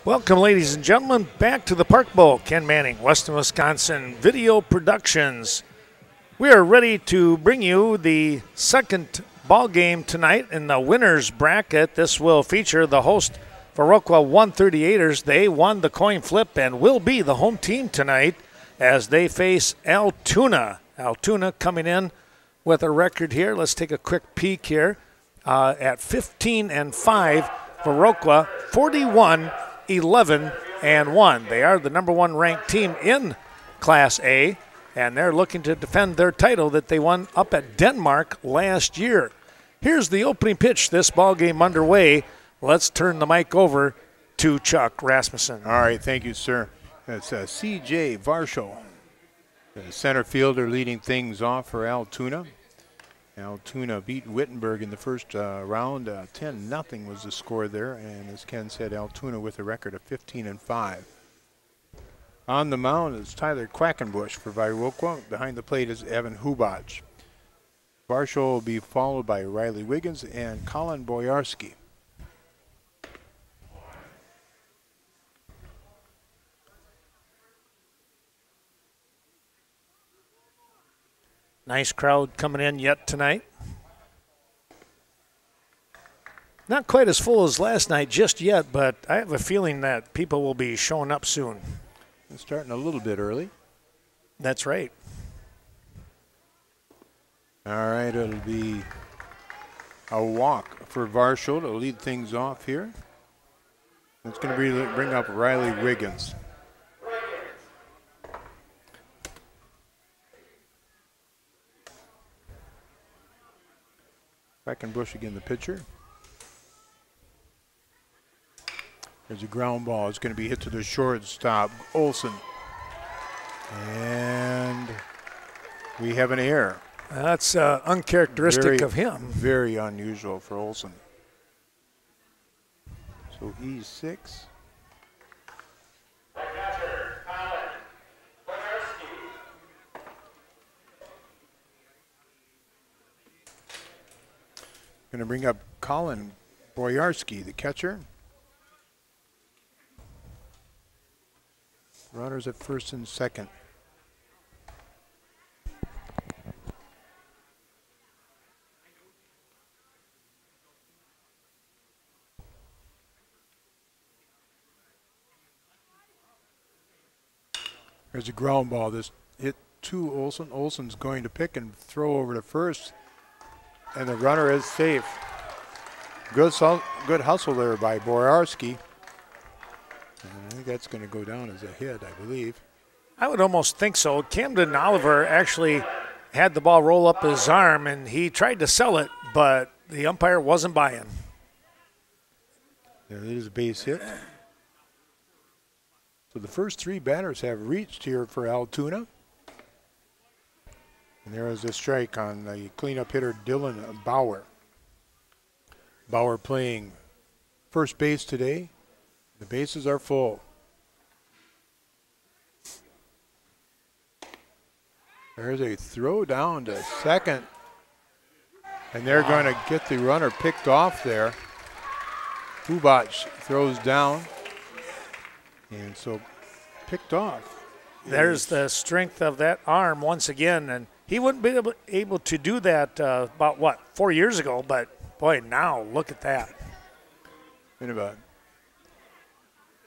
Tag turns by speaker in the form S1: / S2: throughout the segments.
S1: Welcome, ladies and gentlemen, back to the Park Bowl. Ken Manning, Western Wisconsin Video Productions. We are ready to bring you the second ball game tonight in the winner's bracket. This will feature the host Viroqua 138ers. They won the coin flip and will be the home team tonight as they face Altoona. Altoona coming in with a record here. Let's take a quick peek here at 15-5. Viroqua 41-11-1. They are the number one ranked team in Class A, and they're looking to defend their title that they won up at Denmark last year. Here's the opening pitch. This ball game underway. Let's turn the mic over to Chuck Rasmussen.
S2: All right, thank you, sir. That's C.J. Varsho, the center fielder, leading things off for Altoona. Altoona beat Wittenberg in the first round. 10-0 was the score there, and as Ken said, Altoona with a record of 15-5. On the mound is Tyler Quackenbush for Viroqua. Behind the plate is Evan Hubach. Varsho will be followed by Riley Wiggins and Colin Boyarski.
S1: Nice crowd coming in yet tonight. Not quite as full as last night just yet, but I have a feeling that people will be showing up soon.
S2: It's starting a little bit early.
S1: That's right.
S2: All right, it'll be a walk for Varsho to lead things off here. It's going to bring up Riley Wiggins. Quackenbush again, the pitcher. There's a ground ball. It's going to be hit to the shortstop, Olson. And we have an error.
S1: That's uncharacteristic of him.
S2: Very unusual for Olson. So he's 6. Going to bring up Colin Boyarski, the catcher. Runners at first and second. There's a ground ball. This hit to Olson. Olson's going to pick and throw over to first. And the runner is safe. Good hustle there by Boyarski. I think that's going to go down as a hit, I believe.
S1: I would almost think so. Camden Oliver actually had the ball roll up his arm, and he tried to sell it, but the umpire wasn't buying.
S2: There is a base hit. So the first 3 batters have reached here for Altoona. And there is a strike on the cleanup hitter, Dylan Bauer. Bauer playing first base today. The bases are full. There's a throw down to second. And they're going to get the runner picked off there. Hubach throws down. And so picked off.
S1: There's the strength of that arm once again. And he wouldn't be able to do that about, 4 years ago. But, boy, now look at that.
S2: Been about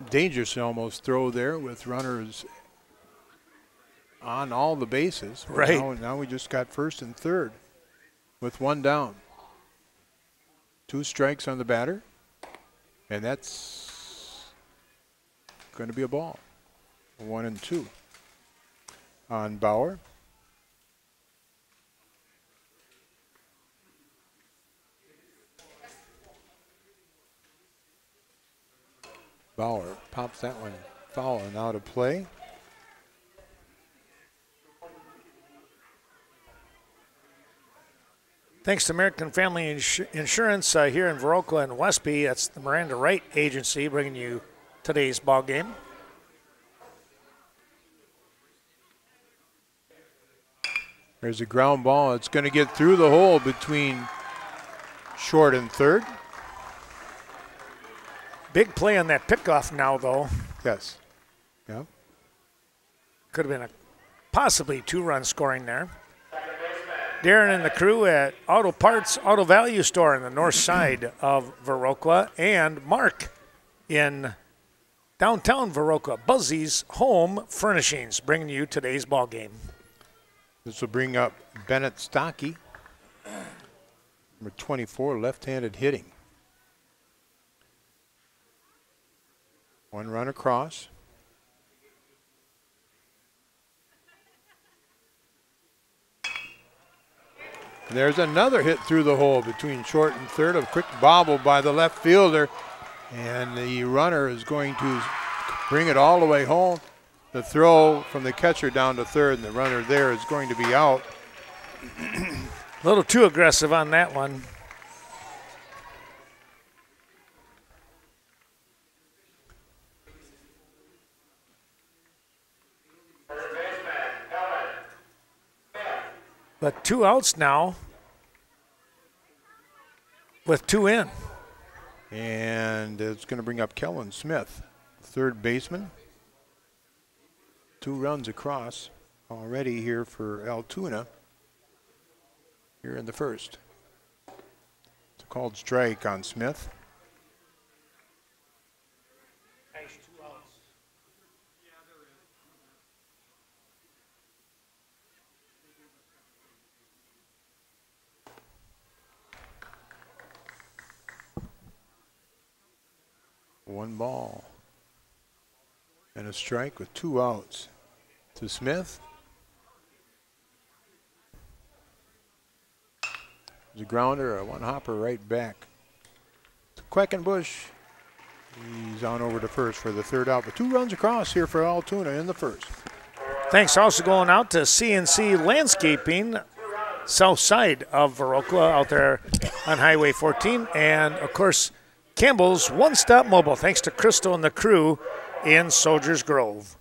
S2: dangerous almost throw there with runners on all the bases.
S1: Right.
S2: Now we just got first and third with 1 down. 2 strikes on the batter. And that's going to be a ball. 1-2 on Bauer. Bauer pops that one foul and out of play.
S1: Thanks to American Family Insurance here in Viroqua and Westby. That's the Miranda Wright Agency bringing you today's ball game.
S2: There's a ground ball. It's going to get through the hole between short and third.
S1: Big play on that pickoff now, though.
S2: Yes. Yeah.
S1: Could have been a possibly 2-run scoring there. Darren and the crew at Auto Parts Auto Value Store in the north side of Viroqua, and Mark in downtown Viroqua, Buzzy's Home Furnishings, bringing you today's ball game.
S2: This will bring up Bennett Stockey, number 24, left-handed hitting. One run across. And there's another hit through the hole between short and third. A quick bobble by the left fielder. And the runner is going to bring it all the way home. The throw from the catcher down to third, and the runner there is going to be out.
S1: A little too aggressive on that one. But 2 outs now with 2 in.
S2: And it's going to bring up Kellen Smith, third baseman. 2 runs across already here for Altoona here in the first. It's a called strike on Smith. One ball and a strike with 2 outs to Smith. There's a grounder, a one-hopper right back to Quackenbush. He's on over to first for the third out, but 2 runs across here for Altoona in the first.
S1: Thanks also going out to CNC Landscaping, south side of Viroqua, out there on Highway 14, and of course Campbell's One Stop Mobile, thanks to Crystal and the crew in Soldiers Grove.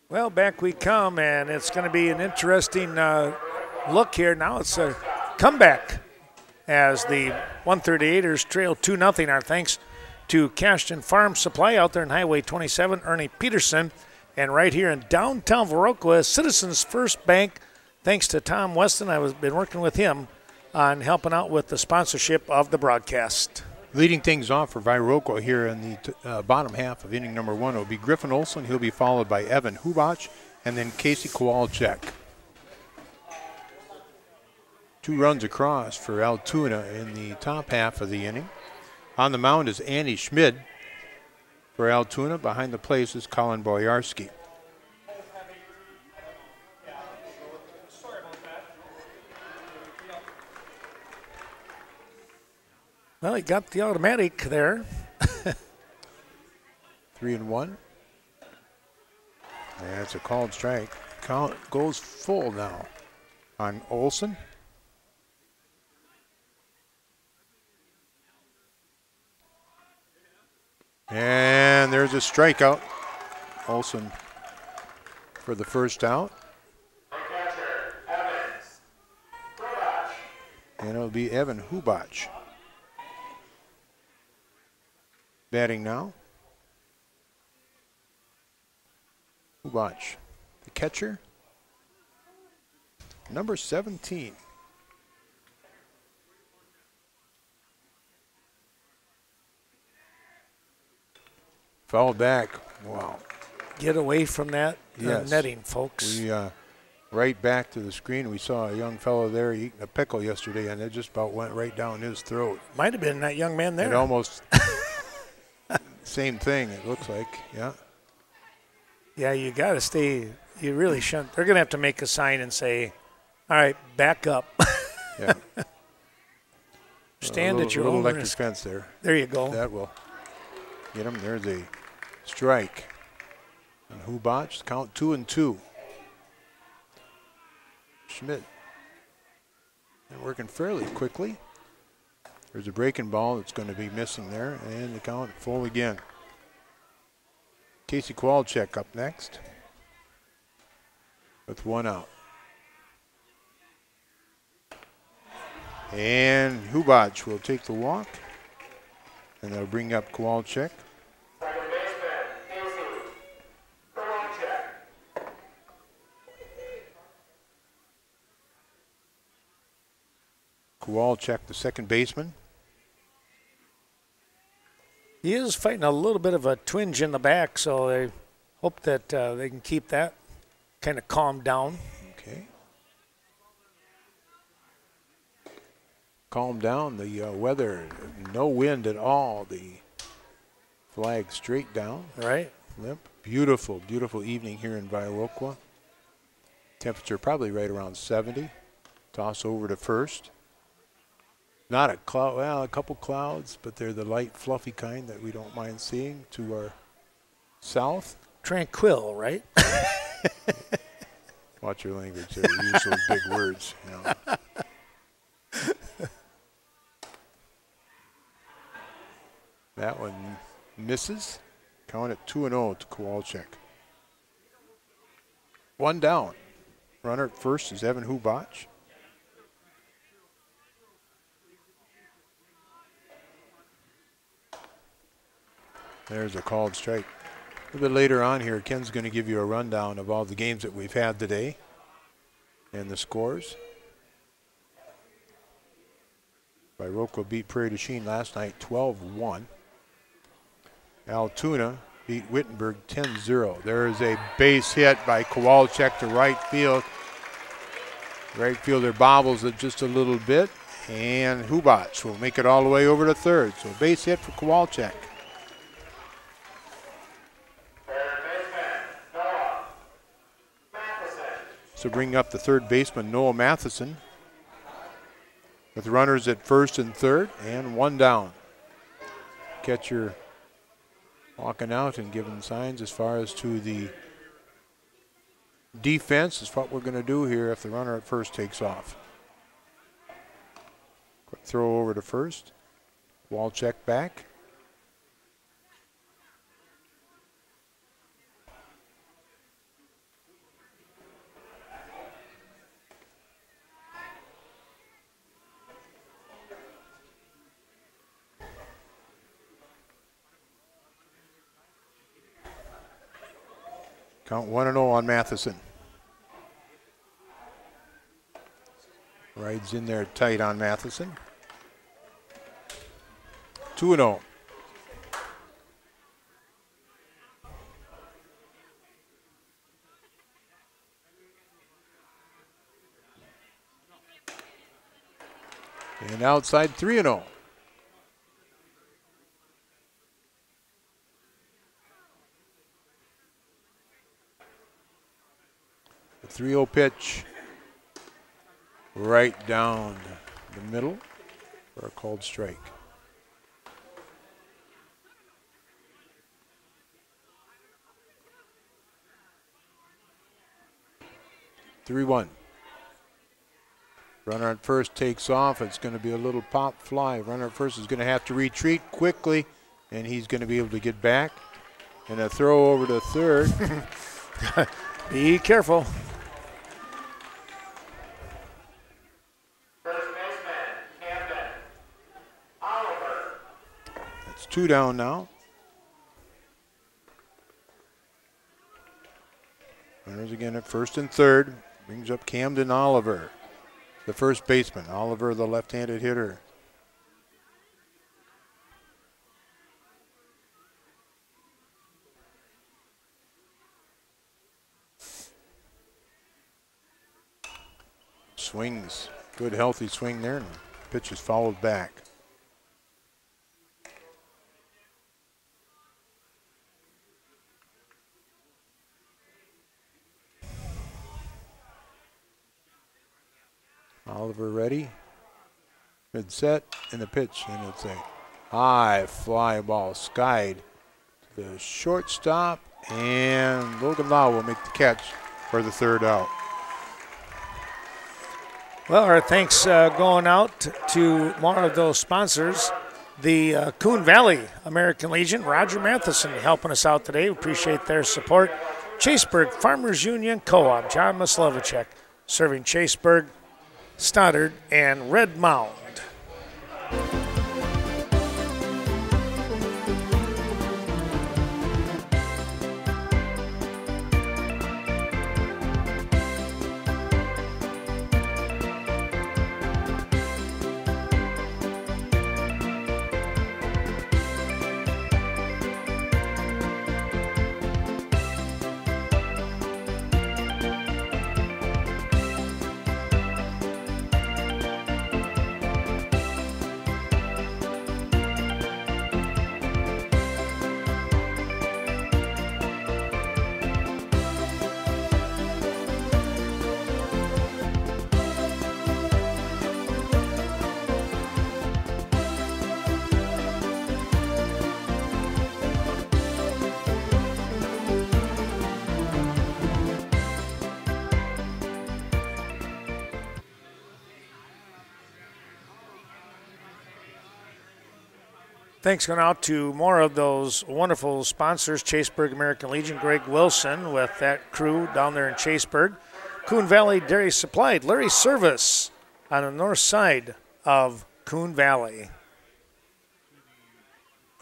S1: Well, back we come, and it's going to be an interesting look here. Now it's a comeback as the 138ers trail 2-0. Our thanks to Cashton Farm Supply out there on Highway 27, Ernie Peterson. And right here in downtown Viroqua, Citizens First Bank, thanks to Tom Weston. I've been working with him on helping out with the sponsorship of the broadcast.
S2: Leading things off for Viroqua here in the bottom half of inning number 1 will be Griffin Olson. He'll be followed by Evan Hubach and then Casey Kowalczyk. 2 runs across for Altoona in the top half of the inning. On the mound is Andy Schmid for Altoona. Behind the plate is Colin Boyarski.
S1: Well, he got the automatic there.
S2: 3-1. That's a called strike. Count goes full now on Olson. And there's a strikeout. Olson for the first out. And it'll be Evan Hubach batting now. Hubach, the catcher, number 17. Fouled back. Wow.
S1: Get away from that netting, folks.
S2: We right back to the screen. We saw a young fellow there eating a pickle yesterday, and it just about went right down his throat.
S1: Might have been that young man there.
S2: It almost same thing. It looks like, yeah.
S1: Yeah, you got to stay. You really shouldn't. They're going to have to make a sign and say, "All right, back up."
S2: Yeah.
S1: Stand at your
S2: own
S1: own
S2: electric
S1: risk.
S2: fence there.
S1: There you go.
S2: That will get him. There's a strike. And Hubach, count 2-2. Schmidt working fairly quickly. There's a breaking ball that's going to be missing there, and the count full again. Casey Kowalczyk up next with one out. And Hubach will take the walk, and they'll bring up Kowalczyk. Kowalczyk, the second baseman.
S1: He is fighting a little bit of a twinge in the back, so I hope that they can keep that kind of calmed down.
S2: Okay. Calm down. The weather, no wind at all. The flag straight down.
S1: Right.
S2: Limp. Beautiful, beautiful evening here in Viroqua. Temperature probably right around 70. Toss over to first. Not a cloud, well, a couple clouds, but they're the light, fluffy kind that we don't mind seeing to our south.
S1: Tranquil, right?
S2: Watch your language there. You use those big words. You know. That one misses. Count it 2-0 to Kowalczyk. One down. Runner at first is Evan Hubach. There's a called strike. A little bit later on here, Ken's going to give you a rundown of all the games that we've had today and the scores. Viroqua beat Prairie du Chien last night 12-1. Altoona beat Wittenberg 10-0. There is a base hit by Kowalczyk to right field. Right fielder bobbles it just a little bit, and Hubach will make it all the way over to third. So base hit for Kowalczyk. So bring up the third baseman, Noah Matheson, with runners at first and third, and one down. Catcher walking out and giving signs as far as to the defense is what we're going to do here if the runner at first takes off. Quick throw over to first. Kowalczyk back. Count 1-0 on Matheson. Rides in there tight on Matheson. 2-0. And outside 3-0. The 3-0 pitch right down the middle for a called strike. Three-one. Runner at first takes off. It's going to be a little pop fly. Runner at first is going to have to retreat quickly, and he's going to be able to get back. And a throw over to third.
S1: Be careful.
S2: It's 2 down now. Runners again at first and third. Brings up Camden Oliver, the first baseman. Oliver, the left-handed hitter. Swings. Good healthy swing there, and pitch is fouled back. Oliver ready. Good set, and the pitch, and it's a high fly ball skied to the shortstop, and Logan Lau will make the catch for the third out.
S1: Well, our thanks going out to more of those sponsors. The Coon Valley American Legion, Roger Matheson helping us out today. We appreciate their support. Chaseburg Farmers Union Co-op, John Maslevicek, serving Chaseburg, Stoddard, and Red Mound. Thanks going out to more of those wonderful sponsors. Chaseburg American Legion, Greg Wilson with that crew down there in Chaseburg. Coon Valley Dairy Supply, Larry Service on the north side of Coon Valley.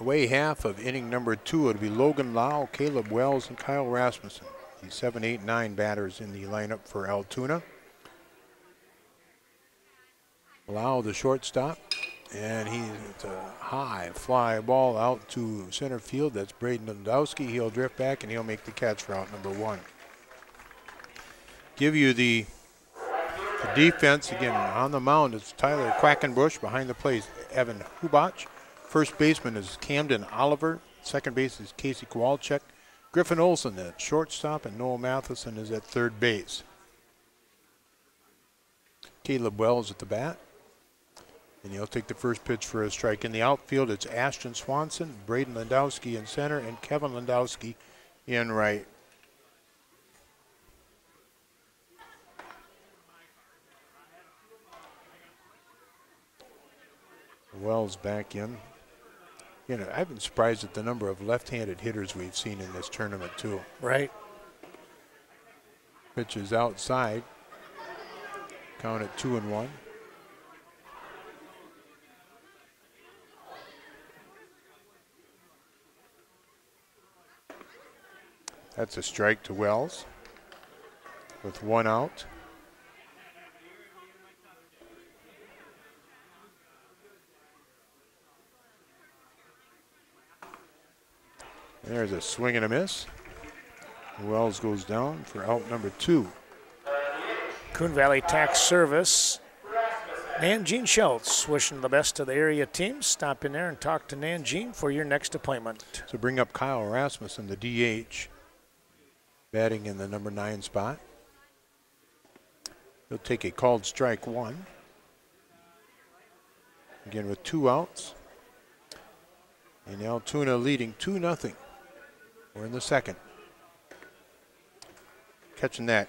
S2: Away half of inning number 2, it'll be Logan Lau, Caleb Wells, and Kyle Rasmussen. The 7, 8, 9 batters in the lineup for Altoona. Lau, the shortstop. And it's a high fly ball out to center field. That's Braden Lewandowski. He'll drift back and he'll make the catch for out number 1. Give you the defense again on the mound. It's Tyler Quackenbush. Behind the plate, Evan Hubach. First baseman is Camden Oliver. Second base is Casey Kowalczyk. Griffin Olson at shortstop, and Noel Matheson is at third base. Caleb Wells at the bat. And he'll take the first pitch for a strike. In the outfield, it's Ashton Swanson, Braden Lewandowski in center, and Kevin Lewandowski in right. Wells back in. You know, I've been surprised at the number of left-handed hitters we've seen in this tournament, too.
S1: Right.
S2: Pitch is outside. Count at 2-1. That's a strike to Wells with 1 out. There's a swing and a miss. Wells goes down for out number 2.
S1: Coon Valley Tax Service. Nanjean Schultz wishing the best to the area teams. Stop in there and talk to Nanjean for your next appointment.
S2: So bring up Kyle Rasmussen, the DH. Batting in the number 9 spot. He'll take a called strike 1. Again with 2 outs. And Altoona leading 2-0. We're in the second. Catching that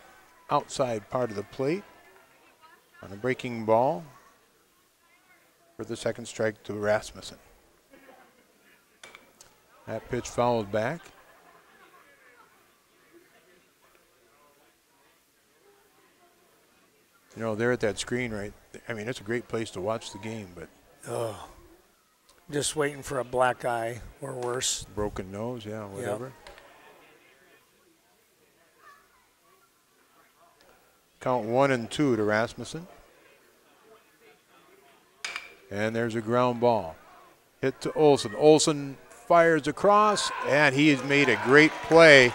S2: outside part of the plate on a breaking ball for the second strike to Rasmussen. That pitch fouled back. You know, they're at that screen, right? I mean, it's a great place to watch the game, but
S1: Just waiting for a black eye or worse.
S2: Broken nose, yeah, whatever.
S1: Yep.
S2: Count 1 and 2 to Rasmussen. And there's a ground ball. Hit to Olson. Olson fires across, and he has made a great play.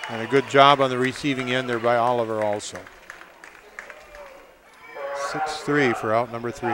S2: And a good job on the receiving end there by Oliver also. 6-3 for out number 3.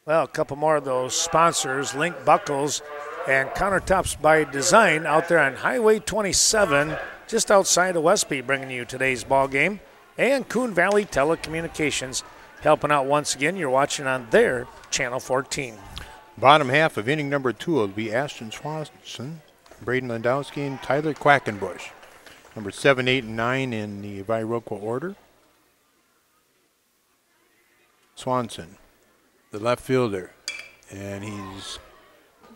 S1: Well, a couple more of those sponsors, Link Buckles and Countertops by Design out there on Highway 27, just outside of Westby, bringing you today's ball game. And Coon Valley Telecommunications helping out once again. You're watching on their Channel 14.
S2: Bottom half of inning number 2 will be Ashton Swanson, Braden Landowski, and Tyler Quackenbush. Number 7, 8, and 9 in the Viroqua order. Swanson, the left fielder, and he's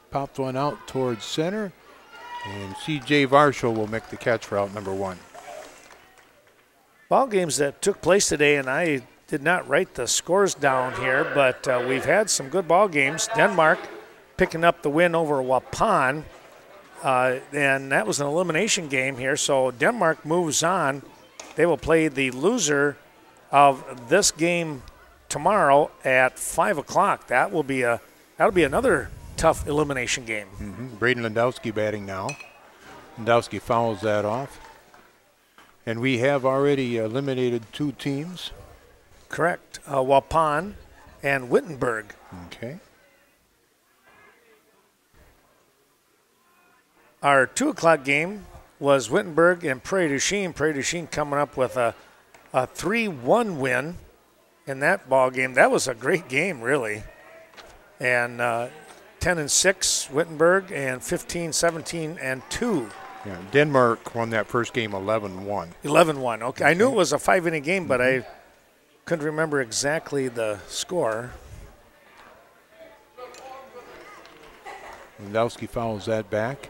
S2: popped one out towards center, and C.J. Varsho will make the catch for out number 1.
S1: Ball games that took place today, and I did not write the scores down here, but we've had some good ball games. Denmark picking up the win over Waupun, and that was an elimination game here, so Denmark moves on. They will play the loser of this game tomorrow at 5 o'clock. That'll be another tough elimination game.
S2: Braden Landowski batting now. Landowski fouls that off. And we have already eliminated 2 teams.
S1: Correct. Waupun and Wittenberg.
S2: Okay.
S1: Our 2 o'clock game was Wittenberg and Prairie du Chien. Prairie du Chien coming up with a 3-1 win in that ball game. That was a great game, really. And 10-6 Wittenberg, and 15-17-2.
S2: Yeah, Denmark won that first game 11-1.
S1: 11-1. Okay, I knew it was a 5-inning game, but I couldn't remember exactly the score.
S2: Landowski fouls that back.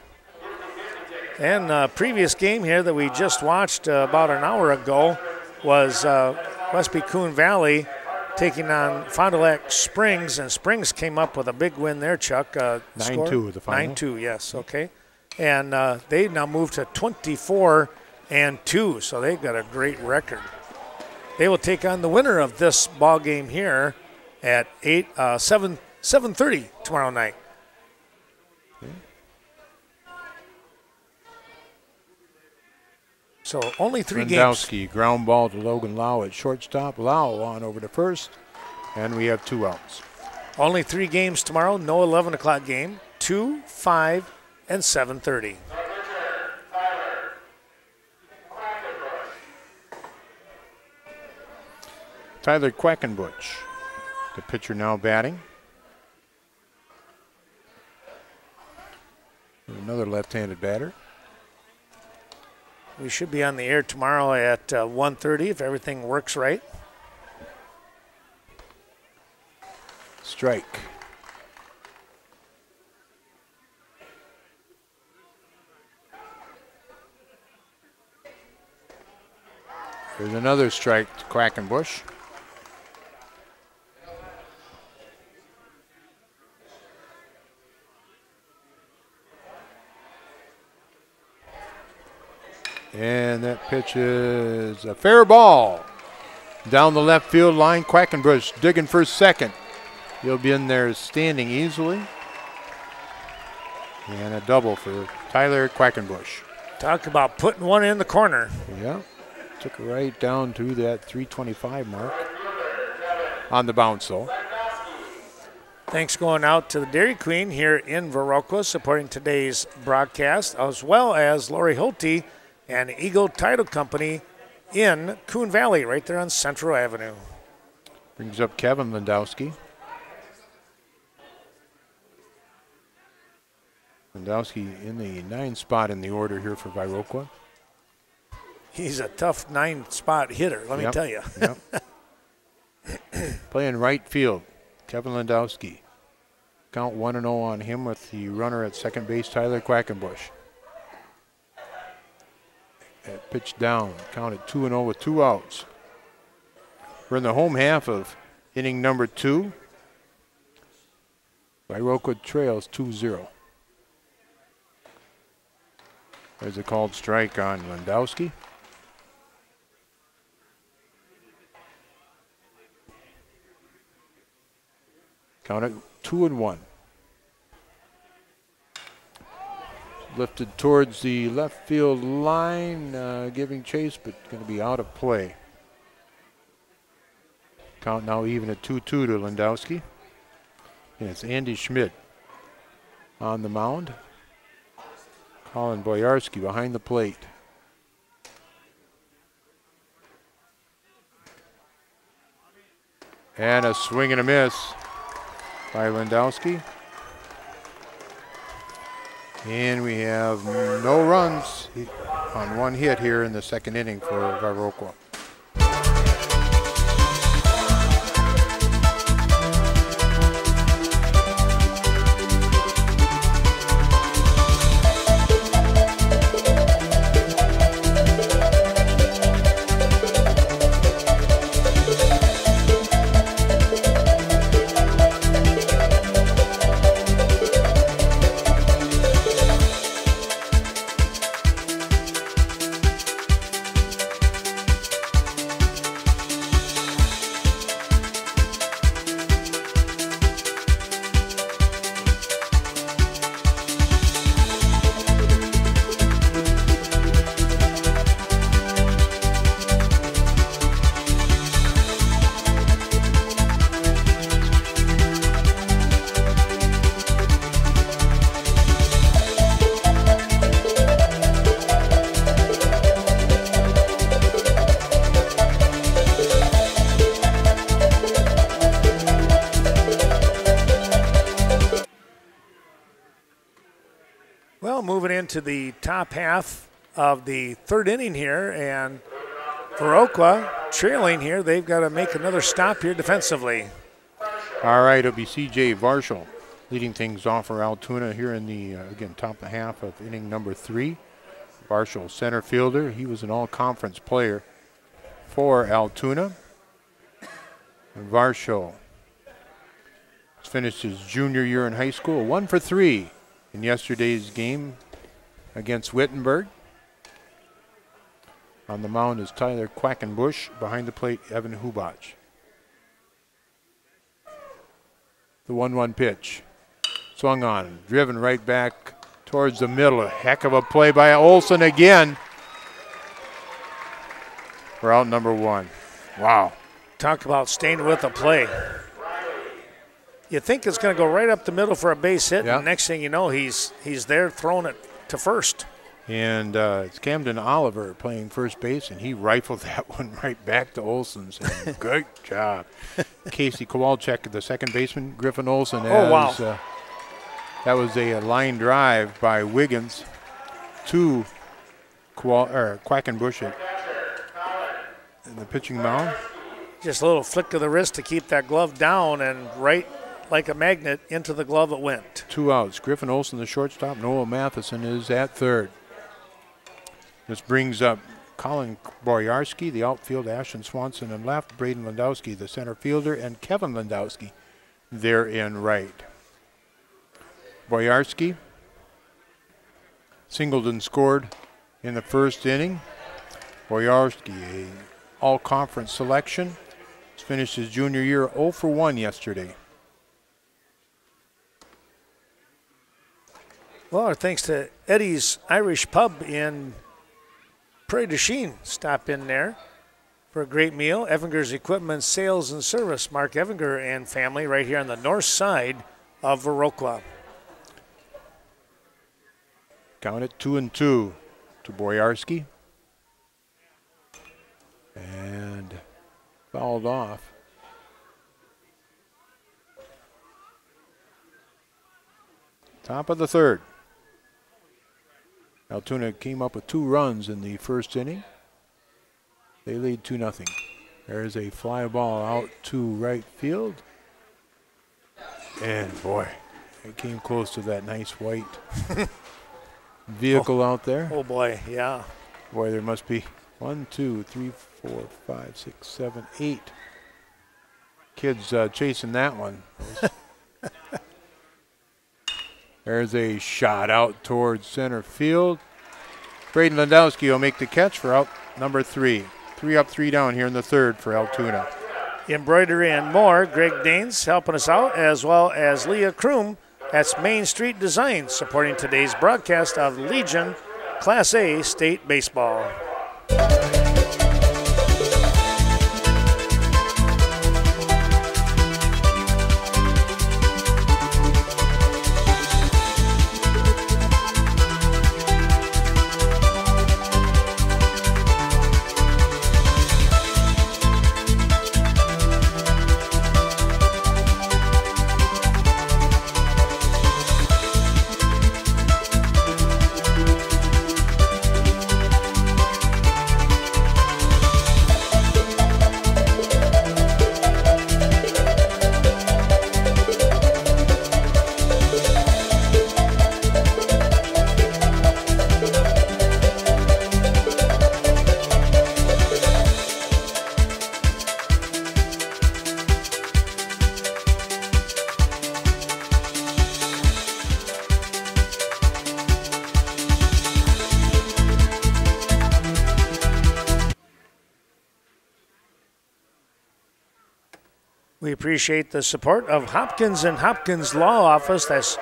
S1: And previous game here that we just watched about an hour ago was Westby Coon Valley taking on Fond du Lac Springs, and Springs came up with a big win there, Chuck.
S2: 9-2 the final.
S1: 9-2, yes, okay. And they now moved to 24-2, so they've got a great record. They will take on the winner of this ball game here at 7:30 tomorrow night. So only 3 games.
S2: Landowski, ground ball to Logan Lau at shortstop. Lau on over to first, and we have 2 outs.
S1: Only 3 games tomorrow, no 11 o'clock game, 2, 5, and 7:30.
S2: Tyler Quackenbush, the pitcher now batting. Another left-handed batter.
S1: We should be on the air tomorrow at 1:30 if everything works right.
S2: Strike. There's another strike to Quackenbush. And that pitch is a fair ball. Down the left field line, Quackenbush digging for second. He'll be in there standing easily. And a double for Tyler Quackenbush.
S1: Talk about putting one in the corner.
S2: Yeah, took it right down to that 325 mark on the bounce though.
S1: Thanks going out to the Dairy Queen here in Viroqua, supporting today's broadcast, as well as Lori Holte and Eagle Title Company in Coon Valley, right there on Central Avenue.
S2: Brings up Kevin Landowski. Landowski in the 9 spot in the order here for Viroqua.
S1: He's a tough 9-spot hitter, let me tell you.
S2: Yep. Playing right field, Kevin Landowski. Count 1-0 on him with the runner at second base, Tyler Quackenbush. That pitch down, counted 2-0 with 2 outs. We're in the home half of inning number 2. Viroqua trails 2-0. There's a called strike on Landowski. Counted 2-1. Lifted towards the left field line, giving chase, but going to be out of play. Count now even at 2-2 to Landowski. And it's Andy Schmidt on the mound. Colin Boyarski behind the plate. And a swing and a miss by Landowski. And we have no runs on 1 hit here in the second inning for Viroqua.
S1: Moving into the top half of the 3rd inning here, and Viroqua trailing here. They've got to make another stop here defensively.
S2: All right, it'll be C.J. Varshall leading things off for Altoona here in the, again, top half of inning number 3. Varshall, center fielder. He was an all-conference player for Altoona. And Varshall has finished his junior year in high school, 1 for 3 in yesterday's game against Wittenberg. On the mound is Tyler Quackenbush. Behind the plate, Evan Hubach. The 1-1 pitch. Swung on, driven right back towards the middle. A heck of a play by Olson again. For out number 1. Wow.
S1: Talk about staying with the play. You think it's going to go right up the middle for a base hit, and next thing you know, he's there throwing it to first.
S2: And it's Camden Oliver playing first base, and he rifled that one right back to Olson's. Great job. Casey Kowalczyk, the second baseman, Griffin Olson.
S1: Wow.
S2: That was a line drive by Wiggins to Quackenbush in the pitching mound.
S1: Just a little flick of the wrist to keep that glove down, and right like a magnet into the glove it went. 2
S2: outs. Griffin Olson, the shortstop. Noah Matheson is at third. This brings up Colin Boyarski, the outfield, Ashton Swanson in left, Braden Landowski, the center fielder, and Kevin Landowski there in right. Boyarski singled and scored in the first inning. Boyarski, a all-conference selection. He's finished his junior year 0 for 1 yesterday.
S1: Well, our thanks to Eddie's Irish Pub in Prairie du Chien. Stop in there for a great meal. Evinger's Equipment Sales and Service. Mark Evinger and family right here on the north side of Viroqua.
S2: Count it 2-2 to Boyarski. And fouled off. Top of the third. Altoona came up with 2 runs in the first inning. They lead 2-0. There's a fly ball out to right field. And boy, it came close to that nice white vehicle out there.
S1: Oh boy, yeah.
S2: Boy, there must be 1, 2, 3, 4, 5, 6, 7, 8 kids chasing that one. There's a shot out towards center field. Braden Landowski will make the catch for out number 3. 3 up, 3 down here in the third for Altoona.
S1: Embroidery and more, Greg Danes helping us out, as well as Leah Kroom. That's Main Street Design, supporting today's broadcast of Legion Class A State Baseball. We appreciate the support of Hopkins and Hopkins Law Office. That's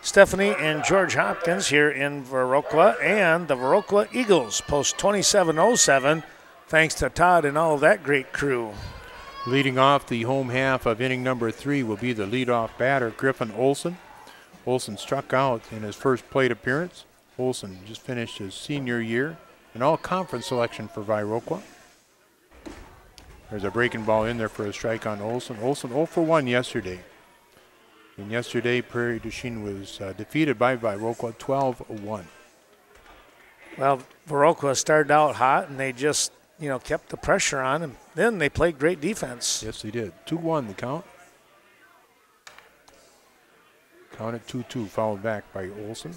S1: Stephanie and George Hopkins here in Viroqua, and the Viroqua Eagles, post 2707. Thanks to Todd and all of that great crew.
S2: Leading off the home half of inning number 3 will be the leadoff batter, Griffin Olson. Olson struck out in his first plate appearance. Olson just finished his senior year, an all-conference selection for Viroqua. There's a breaking ball in there for a strike on Olson. Olson 0 for 1 yesterday. And yesterday, Prairie du Chien was defeated by Viroqua 12-1.
S1: Well, Viroqua started out hot, and they just, kept the pressure on, and then they played great defense.
S2: Yes, they did. 2-1 the count. Counted 2-2, fouled back by Olson.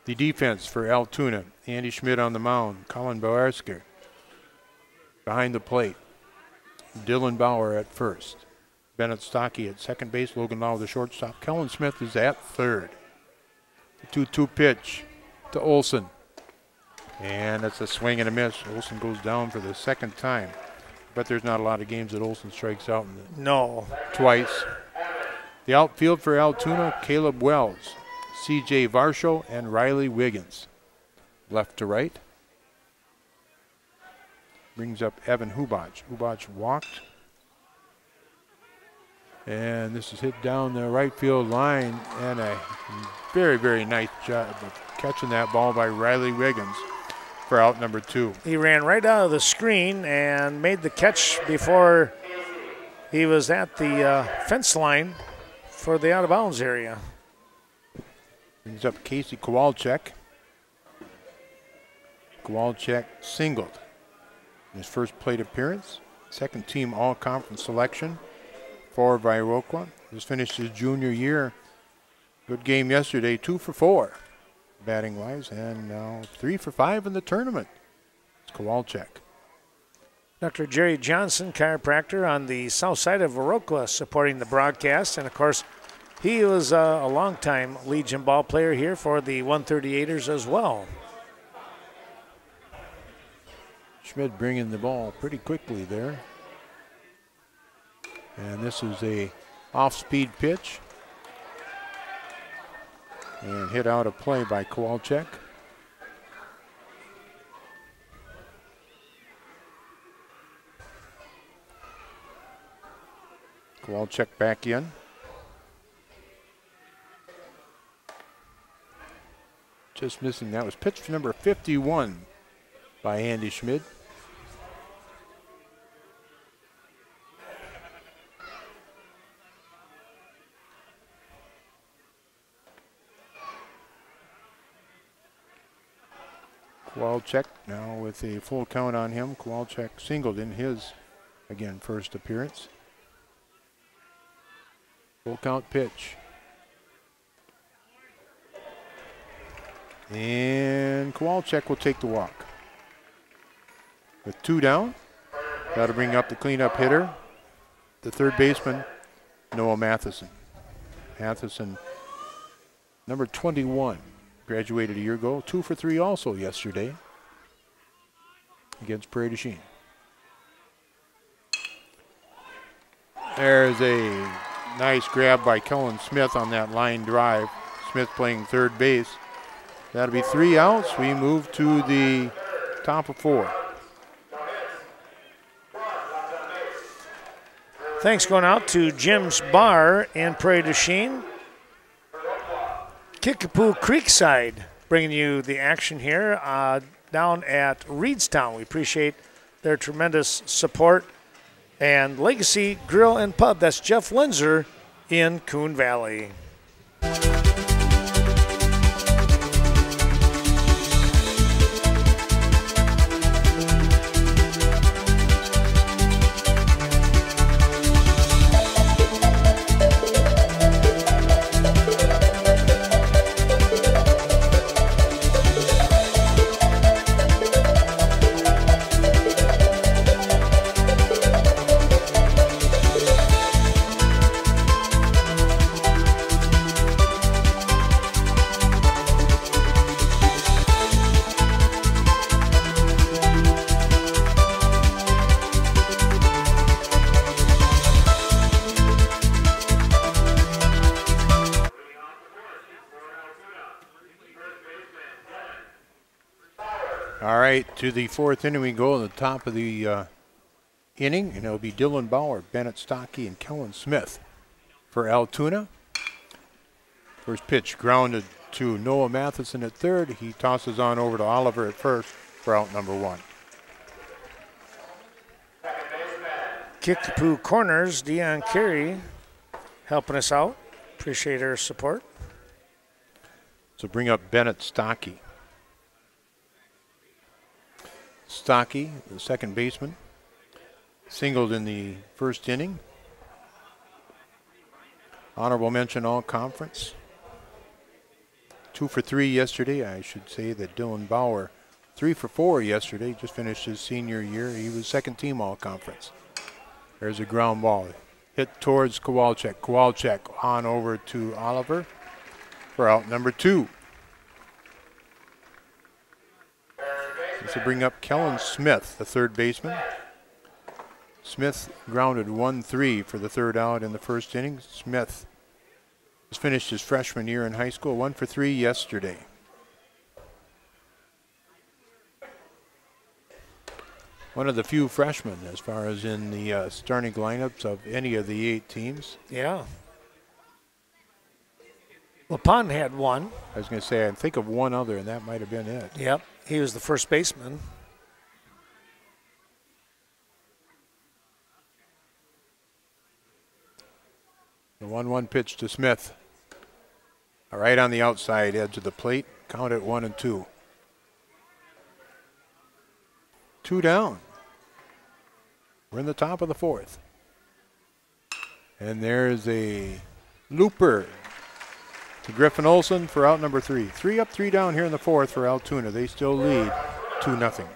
S2: The defense for Altoona, Andy Schmidt on the mound, Colin Boersker behind the plate, Dylan Bauer at first, Bennett Stockey at second base, Logan Lau the shortstop, Kellen Smith is at third. The 2-2 pitch to Olson, and it's a swing and a miss. Olson goes down for the second time, but there's not a lot of games that Olson strikes out in.
S1: No.
S2: Twice. The outfield for Altoona, Caleb Wells, C.J. Varsho, and Riley Wiggins. Left to right. Brings up Evan Hubach. Hubach walked. And this is hit down the right field line, and a very, very nice job of catching that ball by Riley Wiggins for out number 2.
S1: He ran right out of the screen and made the catch before he was at the fence line for the out-of-bounds area.
S2: Brings up Casey Kowalczyk. Kowalczyk singled in his first plate appearance. Second team all-conference selection for Viroqua. Just finished his junior year. Good game yesterday, 2 for 4 batting-wise, and now 3 for 5 in the tournament. It's Kowalczyk.
S1: Dr. Jerry Johnson, chiropractor on the south side of Viroqua, supporting the broadcast. And, of course, he was a longtime Legion ball player here for the 138ers as well.
S2: Schmid bringing the ball pretty quickly there. And this is a off-speed pitch. And hit out of play by Kowalczyk. Kowalczyk back in. Just missing. That was pitch number 51 by Andy Schmid. Kowalczyk now with a full count on him. Kowalczyk singled in his, again, first appearance. Full count pitch. And Kowalczyk will take the walk. With 2 down, that'll bring up the cleanup hitter, the third baseman, Noah Matheson. Matheson, number 21, graduated a year ago. 2 for 3 also yesterday against Prairie du Chien. There's a nice grab by Kellen Smith on that line drive. Smith playing third base. That'll be 3 outs. We move to the top of 4.
S1: Thanks going out to Jim's Bar in Prairie du Chien. Kickapoo Creekside bringing you the action here down at Reedstown. We appreciate their tremendous support. And Legacy Grill and Pub, that's Jeff Linzer in Coon Valley.
S2: To the 4th inning we go, at the top of the inning, and it'll be Dylan Bauer, Bennett Stockey, and Kellen Smith for Altoona. First pitch grounded to Noah Matheson at third. He tosses on over to Oliver at first for out number 1.
S1: Kickapoo Corners, Dion Carey helping us out. Appreciate her support.
S2: So bring up Bennett Stockey. Stockey, the second baseman, singled in the first inning. Honorable mention all conference. 2 for 3 yesterday. I should say that Dylan Bauer, 3 for 4 yesterday, just finished his senior year. He was second team all conference. There's a ground ball. Hit towards Kowalczyk. Kowalczyk on over to Oliver for out number 2. This will bring up Kellen Smith, the third baseman. Smith grounded 1-3 for the third out in the first inning. Smith has finished his freshman year in high school, 1 for 3 yesterday. One of the few freshmen as far as in the starting lineups of any of the 8 teams.
S1: Yeah. LaPon had 1.
S2: I was going to say, I think of one other, and that might have been it.
S1: Yep, he was the first baseman.
S2: The 1-1 pitch to Smith. Right on the outside edge of the plate. Count it 1-2. 2 down. We're in the top of the 4th. And there's a looper to Griffin Olson for out number 3. 3 up, 3 down here in the 4th for Altoona. They still lead 2-0.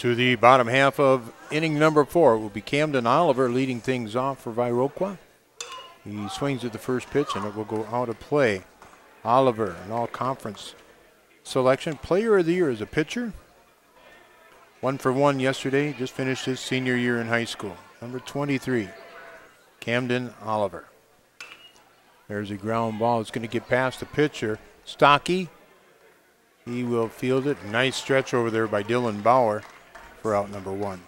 S2: To the bottom half of inning number 4 will be Camden Oliver leading things off for Viroqua. He swings at the first pitch and it will go out of play. Oliver, an all-conference selection. Player of the year as a pitcher. 1 for 1 yesterday, just finished his senior year in high school. Number 23, Camden Oliver. There's a ground ball. It's going to get past the pitcher. Stocky, he will field it. Nice stretch over there by Dylan Bauer for out number 1.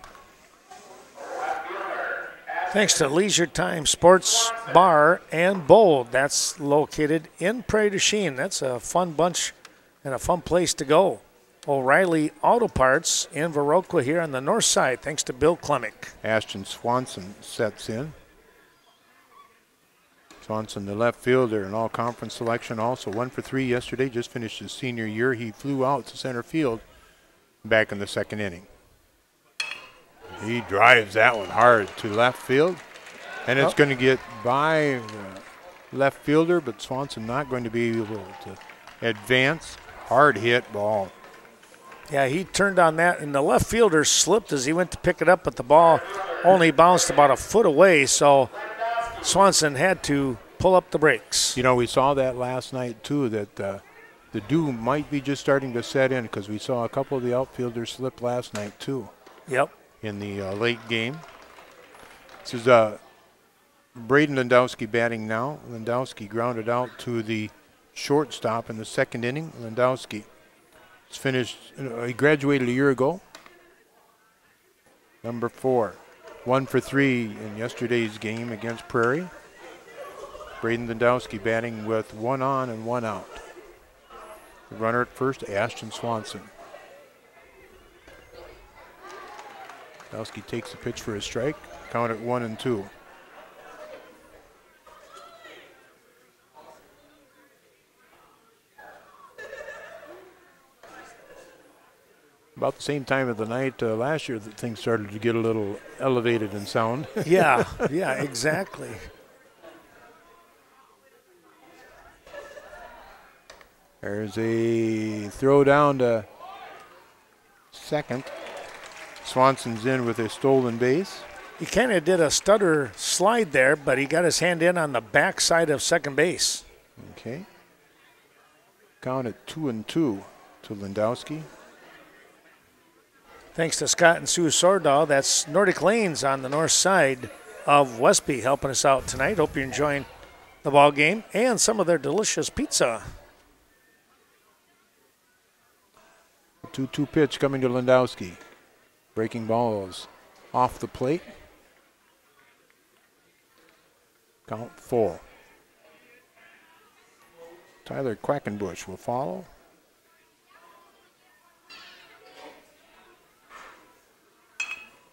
S1: Thanks to Leisure Time Sports Bar and Bowl. That's located in Prairie du Chien. That's a fun bunch and a fun place to go. O'Reilly Auto Parts in Viroqua here on the north side, thanks to Bill Klemick.
S2: Ashton Swanson sets in. Swanson, the left fielder, an all-conference selection, also 1 for 3 yesterday, just finished his senior year. He flew out to center field back in the second inning. He drives that one hard to left field, and it's going to get by the left fielder, but Swanson not going to be able to advance. Hard hit ball.
S1: Yeah, he turned on that, and the left fielder slipped as he went to pick it up, but the ball only bounced about a foot away, so Swanson had to pull up the brakes.
S2: You know, we saw that last night, too, that the dew might be just starting to set in because we saw a couple of the outfielders slip last night, too.
S1: Yep.
S2: In the late game. This is Braden Landowski batting now. Landowski grounded out to the shortstop in the second inning. Landowski is finished, he graduated a year ago. Number 4, 1 for 3 in yesterday's game against Prairie. Braden Landowski batting with 1 on and 1 out. The runner at first, Ashton Swanson. Landowski takes the pitch for a strike. Count at 1-2. About the same time of the night last year that things started to get a little elevated in sound.
S1: Yeah, exactly.
S2: There's a throw down to second. Swanson's in with a stolen base.
S1: He kind of did a stutter slide there, but he got his hand in on the back side of second base.
S2: Okay. Count at 2-2 to Landowski.
S1: Thanks to Scott and Sue Sordahl. That's Nordic Lanes on the north side of Westby helping us out tonight. Hope you're enjoying the ball game and some of their delicious pizza.
S2: 2-2 pitch coming to Landowski. Breaking balls off the plate. Count 4. Tyler Quackenbush will follow.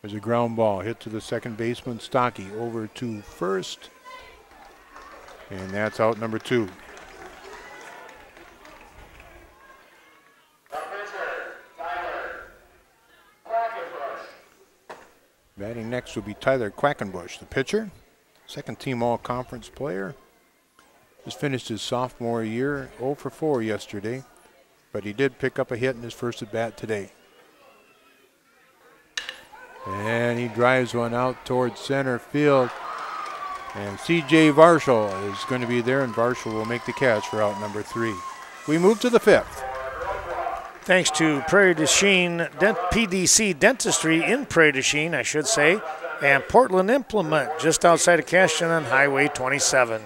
S2: There's a ground ball hit to the second baseman, Stocky, over to first. And that's out number 2. Batting next will be Tyler Quackenbush, the pitcher. Second team all-conference player. Just finished his sophomore year, 0 for 4 yesterday. But he did pick up a hit in his first at-bat today. And he drives one out towards center field. And C.J. Varshall is going to be there, and Varshall will make the catch for out number 3. We move to the 5th.
S1: Thanks to Prairie du Chien PDC Dentistry in Prairie du Chien, I should say, and Portland Implement just outside of Cashton on Highway 27.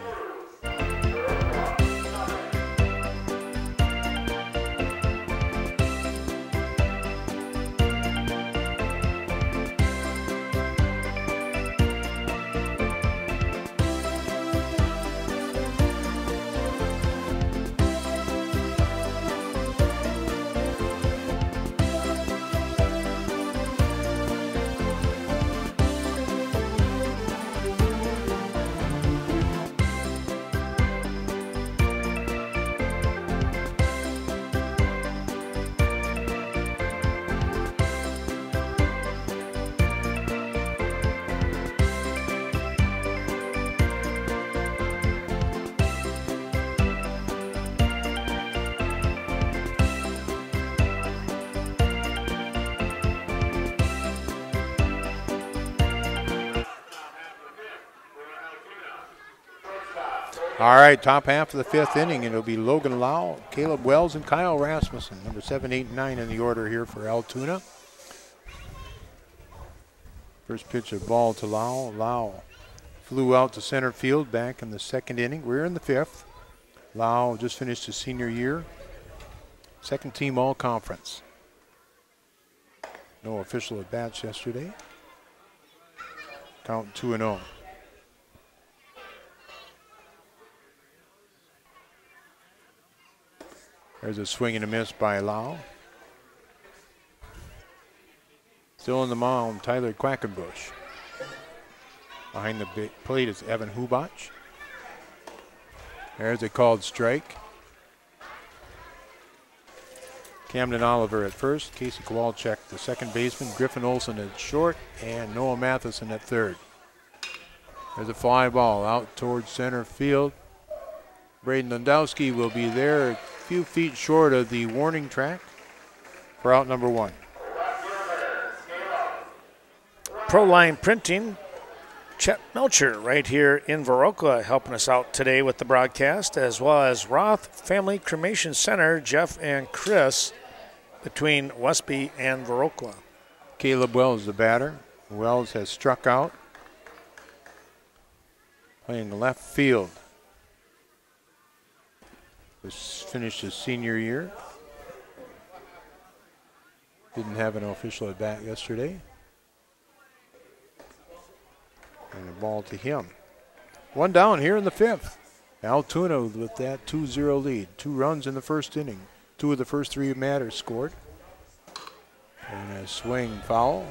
S2: All right, top half of the 5th inning, and it'll be Logan Lau, Caleb Wells, and Kyle Rasmussen, number 7, 8, and 9 in the order here for Altoona. First pitch of ball to Lau. Lau flew out to center field back in the 2nd inning. We're in the 5th. Lau just finished his senior year. 2nd team all-conference. No official at-bats yesterday. Count 2-0. There's a swing and a miss by Lau. Still on the mound, Tyler Quackenbush. Behind the plate is Evan Hubach. There's a called strike. Camden Oliver at first, Casey Kowalczyk the second baseman, Griffin Olson at short, and Noah Matheson at third. There's a fly ball out towards center field. Braden Lundowski will be there a few feet short of the warning track for out number 1.
S1: Proline Printing, Chet Melcher right here in Viroqua helping us out today with the broadcast, as well as Roth Family Cremation Center, Jeff and Chris between Westby and Viroqua.
S2: Caleb Wells, the batter. Wells has struck out. Playing left field. Just finished his senior year. Didn't have an official at bat yesterday. And a ball to him. 1 down here in the 5th. Altoona with that 2-0 lead. 2 runs in the 1st inning. 2 of the first 3 matters scored. And a swing foul.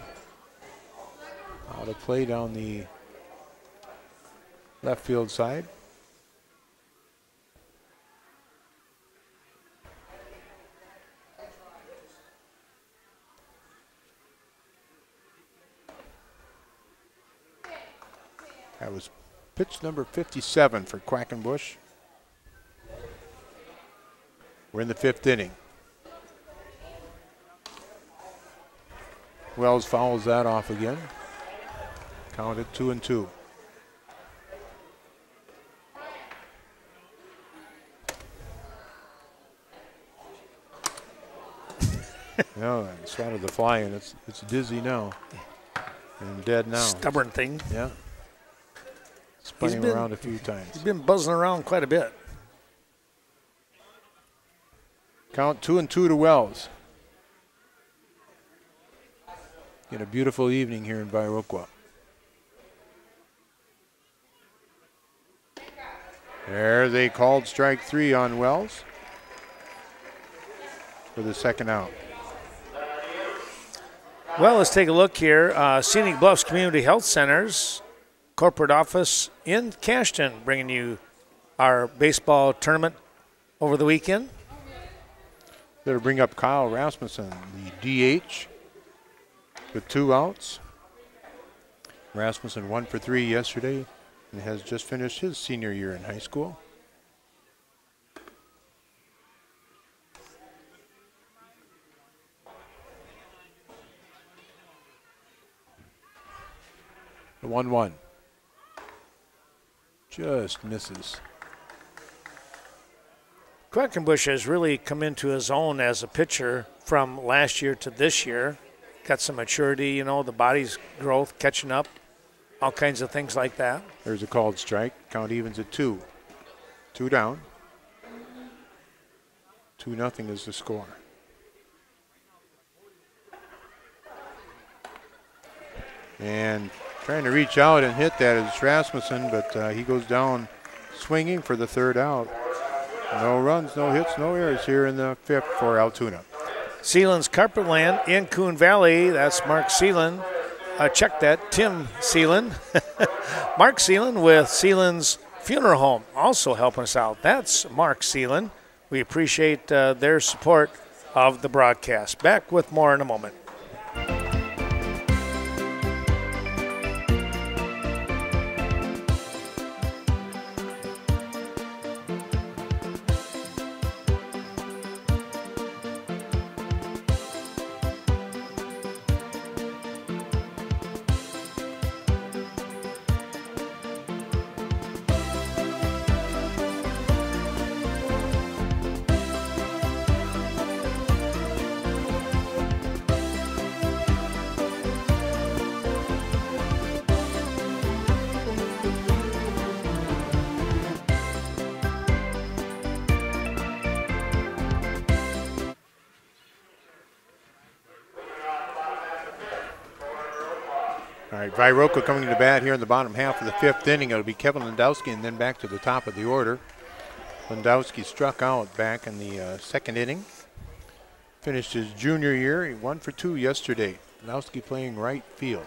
S2: Out of play down the left field side. That was pitch number 57 for Quackenbush. We're in the 5th inning. Wells fouls that off again. Count it 2-2. No, I swatted the fly and it's dizzy now. And dead now.
S1: Stubborn thing.
S2: Yeah. Spun him around a few times.
S1: He's been buzzing around quite a bit.
S2: Count 2-2 to Wells. Get a beautiful evening here in Viroqua. There they called strike 3 on Wells for the 2nd out.
S1: Well, let's take a look here. Scenic Bluffs Community Health Center's corporate office in Cashton, bringing you our baseball tournament over the weekend.
S2: Better bring up Kyle Rasmussen, the DH, with 2 outs. Rasmussen 1 for 3 yesterday and has just finished his senior year in high school. The 1-1. Just misses.
S1: Quackenbush has really come into his own as a pitcher from last year to this year. Got some maturity, you know, the body's growth, catching up, all kinds of things like that.
S2: There's a called strike. Count evens at 2. 2 down. 2-0 is the score. And trying to reach out and hit that is Rasmussen, but he goes down swinging for the 3rd out. No runs, no hits, no errors here in the 5th for Altoona.
S1: Sealand's Carpetland in Coon Valley. That's Mark Sealand. Check that, Tim Sealand. Mark Sealand with Sealand's Funeral Home also helping us out. That's Mark Sealand. We appreciate their support of the broadcast. Back with more in a moment.
S2: All right, Viroqua coming to bat here in the bottom half of the 5th inning. It'll be Kevin Landowski and then back to the top of the order. Landowski struck out back in the 2nd inning. Finished his junior year. He 1 for 2 yesterday. Landowski playing right field.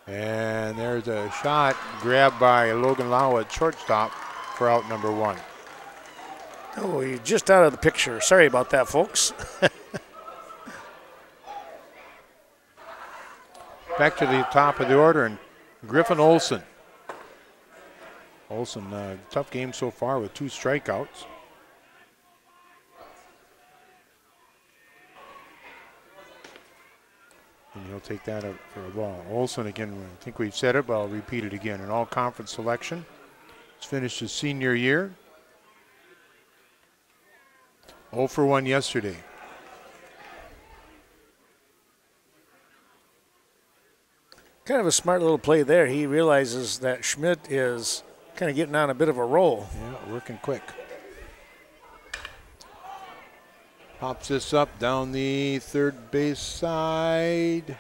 S2: And there's a shot grabbed by Logan Lau at shortstop for out number 1.
S1: Oh, he's just out of the picture. Sorry about that, folks.
S2: Back to the top of the order, and Griffin Olson. Olson, tough game so far with 2 strikeouts. And he'll take that up for a ball. Olson, again, I think we've said it, but I'll repeat it again. An all-conference selection. He's finished his senior year. 0 for 1 yesterday.
S1: Kind of a smart little play there. He realizes that Schmidt is kind of getting on a bit of a roll.
S2: Yeah, working quick. Pops this up down the third base side.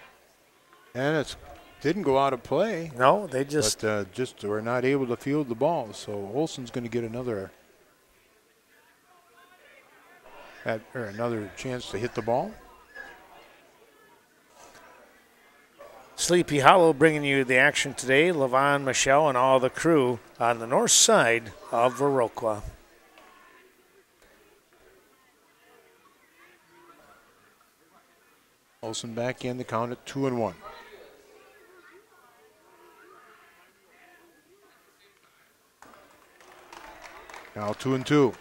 S2: And it didn't go out of play.
S1: No, they just...
S2: But just were not able to field the ball. So Olson's going to get another chance to hit the ball.
S1: Sleepy Hollow bringing you the action today. Levon, Michelle, and all the crew on the north side of Viroqua.
S2: Olson back in, the count at 2-1. Now 2-2.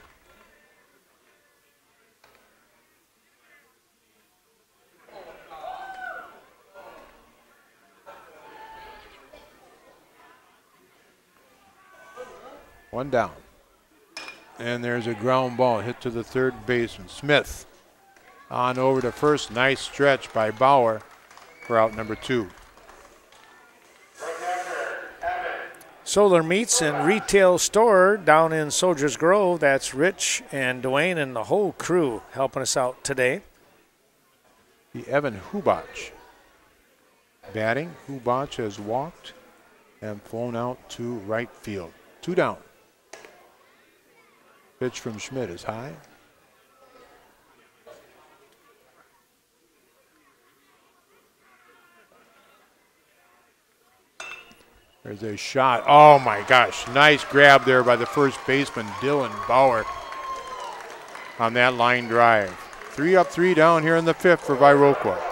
S2: One down. And there's a ground ball hit to the third baseman. Smith on over to first. Nice stretch by Bauer for out number 2.
S1: Solar Meats and Retail Store down in Soldiers Grove. That's Rich and Dwayne and the whole crew helping us out today.
S2: The Evan Hubach batting. Hubach has walked and flown out to right field. 2 down. Pitch from Schmidt is high. There's a shot. Oh my gosh. Nice grab there by the first baseman, Dylan Bauer, on that line drive. 3 up, 3 down here in the 5th for Viroqua.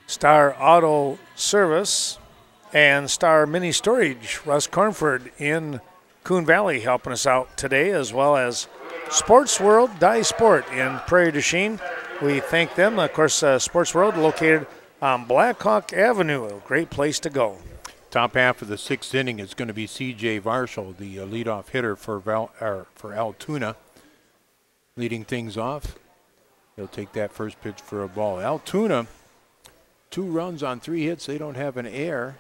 S1: Star Auto Service and Star Mini Storage, Russ Cornford in Coon Valley helping us out today, as well as Sports World Dye Sport in Prairie du Chien. We thank them. Of course, Sports World located on Blackhawk Avenue, a great place to go.
S2: Top half of the 6th inning is going to be C.J. Varshall, the leadoff hitter for Altoona, leading things off. He'll take that first pitch for a ball. Altoona, 2 runs on 3 hits. They don't have an error.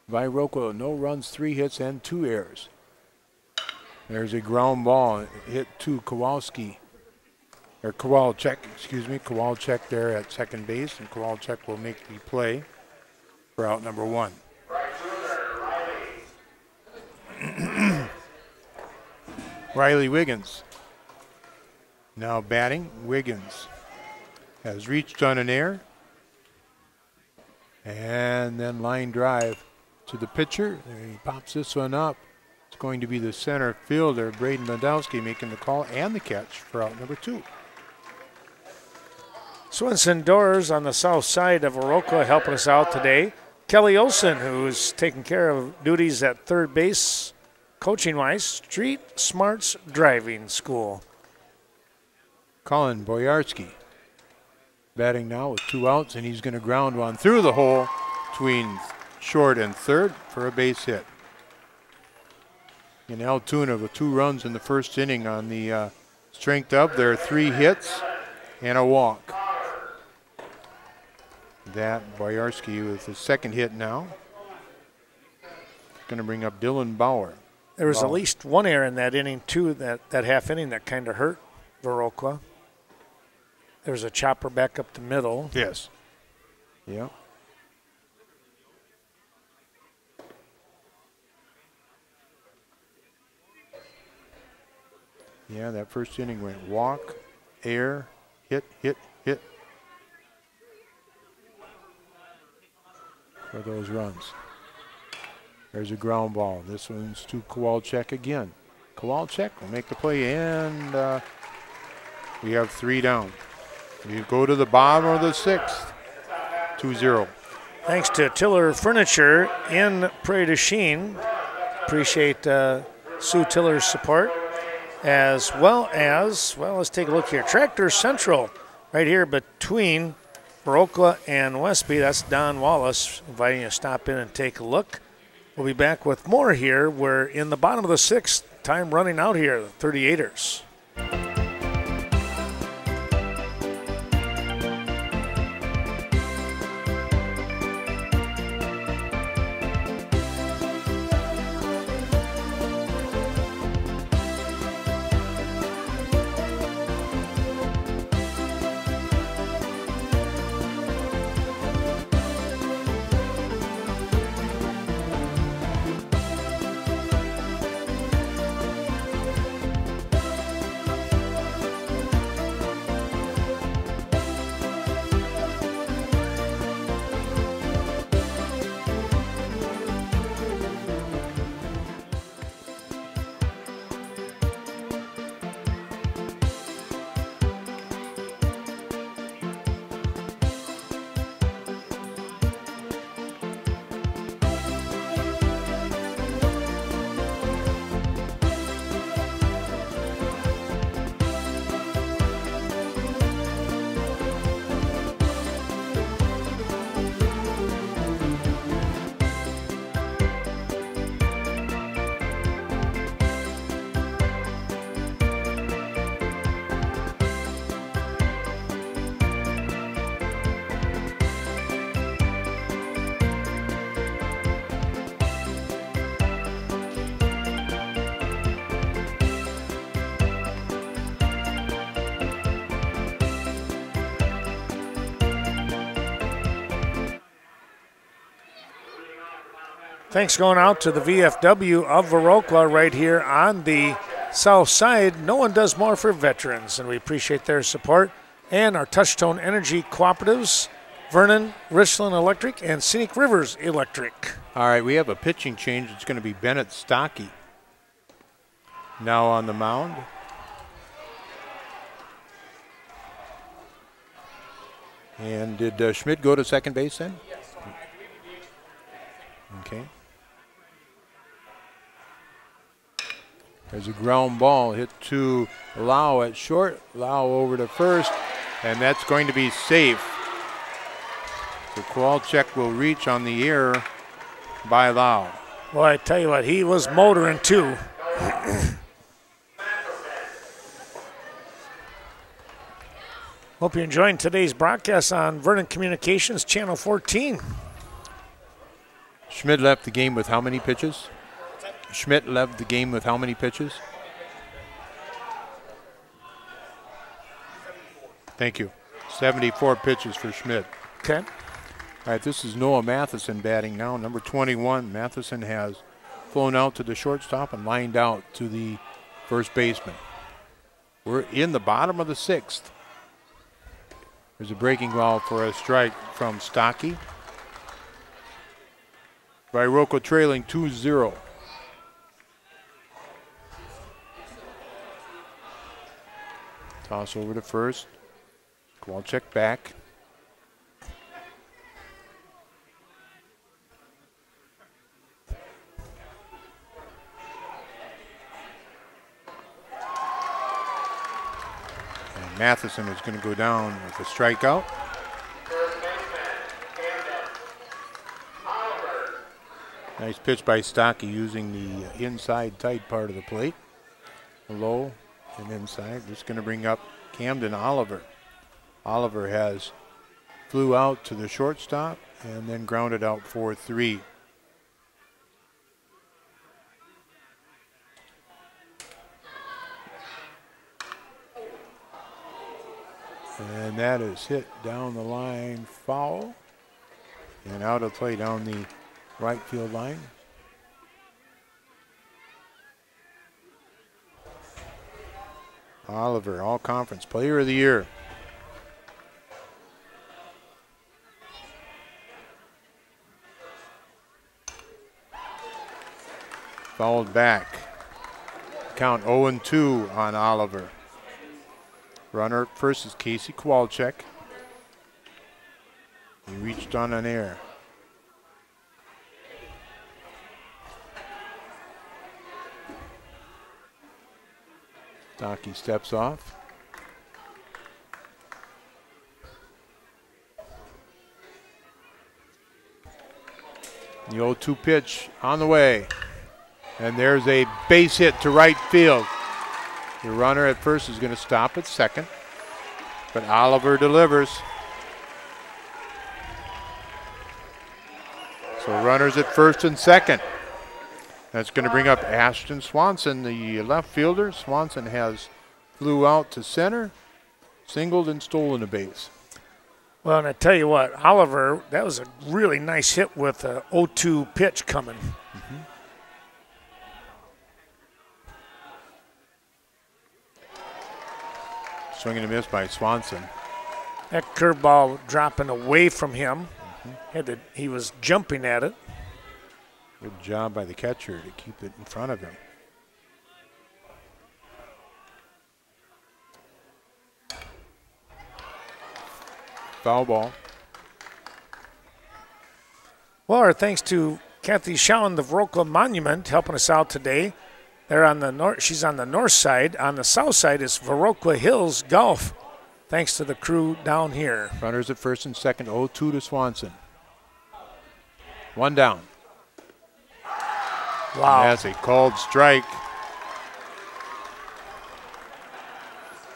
S2: Viroqua, no runs, 3 hits, and 2 errors. There's a ground ball hit to Kowalczyk there at second base, and Kowalczyk will make the play. for out number 1. Riley Wiggins. Now batting, Wiggins has reached on an air. And then line drive to the pitcher. There he pops this one up. It's going to be the center fielder, Braden Bandowski, making the call and the catch for out number 2.
S1: Swanson Doors on the south side of Viroqua helping us out today. Kelly Olson, who's taking care of duties at third base, coaching-wise, Street Smarts Driving School.
S2: Colin Boyarski batting now with 2 outs, and he's going to ground one through the hole between short and third for a base hit. In Altoona with 2 runs in the first inning on the strength of their 3 hits and a walk. That Boyarski with his second hit now. Going to bring up Dylan Bauer.
S1: There was at least one error in that inning, too, that half inning that kind of hurt Viroqua. There was a chopper back up the middle.
S2: Yes. Yeah. Yeah, that first inning went walk, air, hit, hit, hit for those runs. There's a ground ball. This one's to Kowalczyk again. Kowalczyk will make the play, and we have 3 down. We go to the bottom of the 6th, 2-0.
S1: Thanks to Tiller Furniture in Prairie du Chien. Appreciate Sue Tiller's support. As well as, well, let's take a look here. Tractor Central, right here between Viroqua and Westby. That's Don Wallace inviting you to stop in and take a look. We'll be back with more here. We're in the bottom of the 6th. Time running out here, the 38ers. Thanks going out to the VFW of Viroqua right here on the south side. No one does more for veterans, and we appreciate their support. And our Touchtone Energy Cooperatives, Vernon, Richland Electric, and Scenic Rivers Electric.
S2: All right, we have a pitching change. It's going to be Bennett Stocky now on the mound. And did Schmidt go to second base then?
S3: Yes.
S2: Okay. There's a ground ball hit to Lau at short. Lau over to first, and that's going to be safe. So Kowalczyk will reach on the air by Lau.
S1: Well, I tell you what, he was motoring too. Hope you're enjoying today's broadcast on Vernon Communications, Channel 14.
S2: Schmidt left the game with how many pitches? Schmidt left the game with how many pitches? Thank you. 74 pitches for Schmidt.
S1: Okay.
S2: All right, this is Noah Matheson batting now, number 21. Matheson has flown out to the shortstop and lined out to the first baseman. We're in the bottom of the 6th. There's a breaking ball for a strike from Stocky. Viroqua trailing 2-0. Toss over to first. Kowalczyk back. And Matheson is going to go down with a strikeout. Nice pitch by Stocky using the inside tight part of the plate. Low and inside. This is going to bring up Camden Oliver. Oliver has flew out to the shortstop and then grounded out 4-3. And that is hit down the line, foul, and out of play down the right field line. Oliver, all conference player of the year. Fouled back. Count 0-2 on Oliver. Runner at first is Casey Kowalczyk. He reached on an air. Stocky steps off. The 0-2 pitch on the way. And there's a base hit to right field. The runner at first is going to stop at second, but Oliver delivers. So runners at first and second. That's going to bring up Ashton Swanson, the left fielder. Swanson has flew out to center, singled and stolen a base.
S1: Well, and I tell you what, Oliver, that was a really nice hit with a 0-2 pitch coming.
S2: Mm-hmm. Swing and a miss by Swanson.
S1: That curveball dropping away from him. He was jumping at it.
S2: Good job by the catcher to keep it in front of him. Foul ball.
S1: Well, our thanks to Kathy Schowen, the Viroqua Monument, helping us out today. They're on the north. She's on the north side. On the south side is Viroqua Hills Golf. Thanks to the crew down here.
S2: Runners at first and second, 0-2 to Swanson. One down.
S1: Wow.
S2: And that's a called strike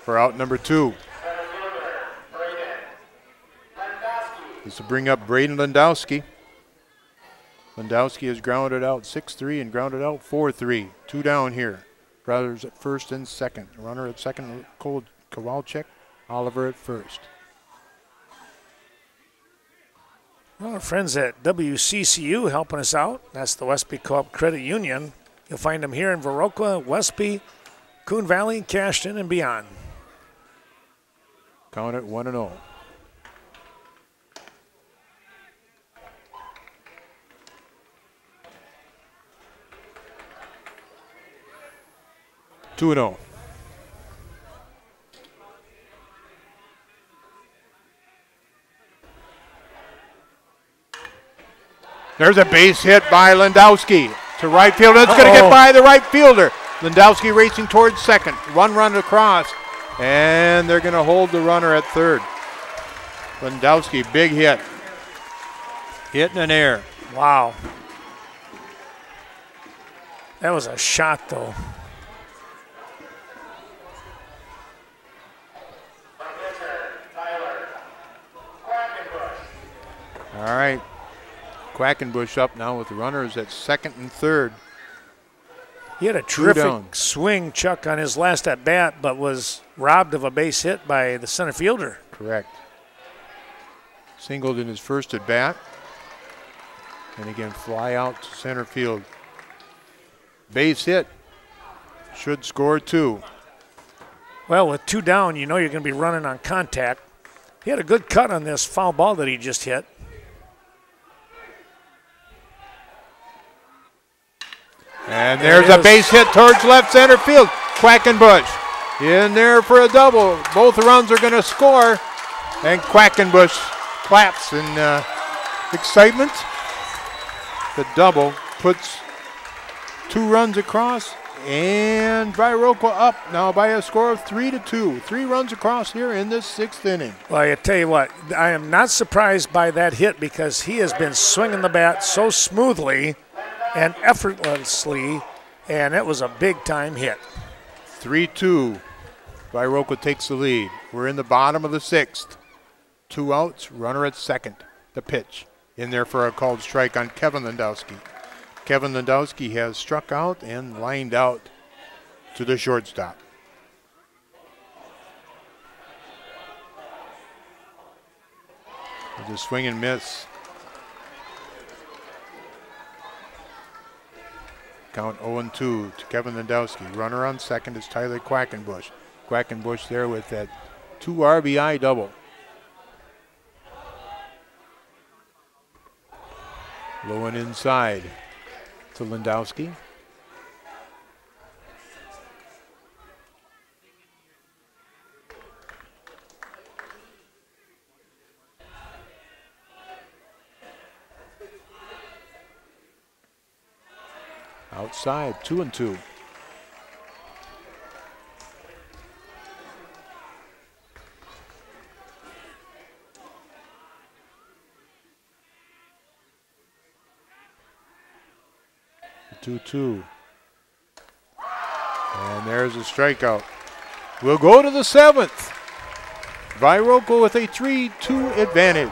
S2: for out number 2. This will bring up Braden Landowski. Landowski has grounded out 6-3 and grounded out 4-3. 2 down here. Brothers at first and second. Runner at second, Kowalczyk. Oliver at first.
S1: Well, our friends at WCCU helping us out. That's the Westby Co-op Credit Union. You'll find them here in Viroqua, Westby, Coon Valley, Cashton, and beyond.
S2: Count it 1-0. Two and 0. There's a base hit by Landowski to right field. It's going to get by the right fielder. Landowski racing towards second. One run across, and they're going to hold the runner at third. Landowski, big hit. Hit in an air.
S1: Wow. That was a shot, though.
S2: All right. Quackenbush up now with the runners at second and third.
S1: He had a terrific swing, Chuck, on his last at bat, but was robbed of a base hit by the center fielder.
S2: Correct. Singled in his first at bat. And again, fly out to center field. Base hit. Should score 2.
S1: Well, with 2 down, you know you're going to be running on contact. He had a good cut on this foul ball that he just hit.
S2: And there's a base hit towards left center field. Quackenbush in there for a double. Both runs are going to score. And Quackenbush claps in excitement. The double puts 2 runs across. And Viroqua up now by a score of 3-2. 3 runs across here in this 6th inning.
S1: Well, I tell you what, I am not surprised by that hit because he has been swinging the bat so smoothly and effortlessly, and it was a big-time hit.
S2: 3-2. Viroqua takes the lead. We're in the bottom of the 6th. 2 outs, runner at second. The pitch in there for a called strike on Kevin Landowski. Kevin Landowski has struck out and lined out to the shortstop. With a swing and miss. Count 0-2 to Kevin Landowski. Runner on second is Tyler Quackenbush. Quackenbush there with that 2 RBI double. Low and inside to Landowski. Outside, 2-2. The 2-2. And there's a strikeout. We'll go to the 7th. Viroqua with a 3-2 advantage.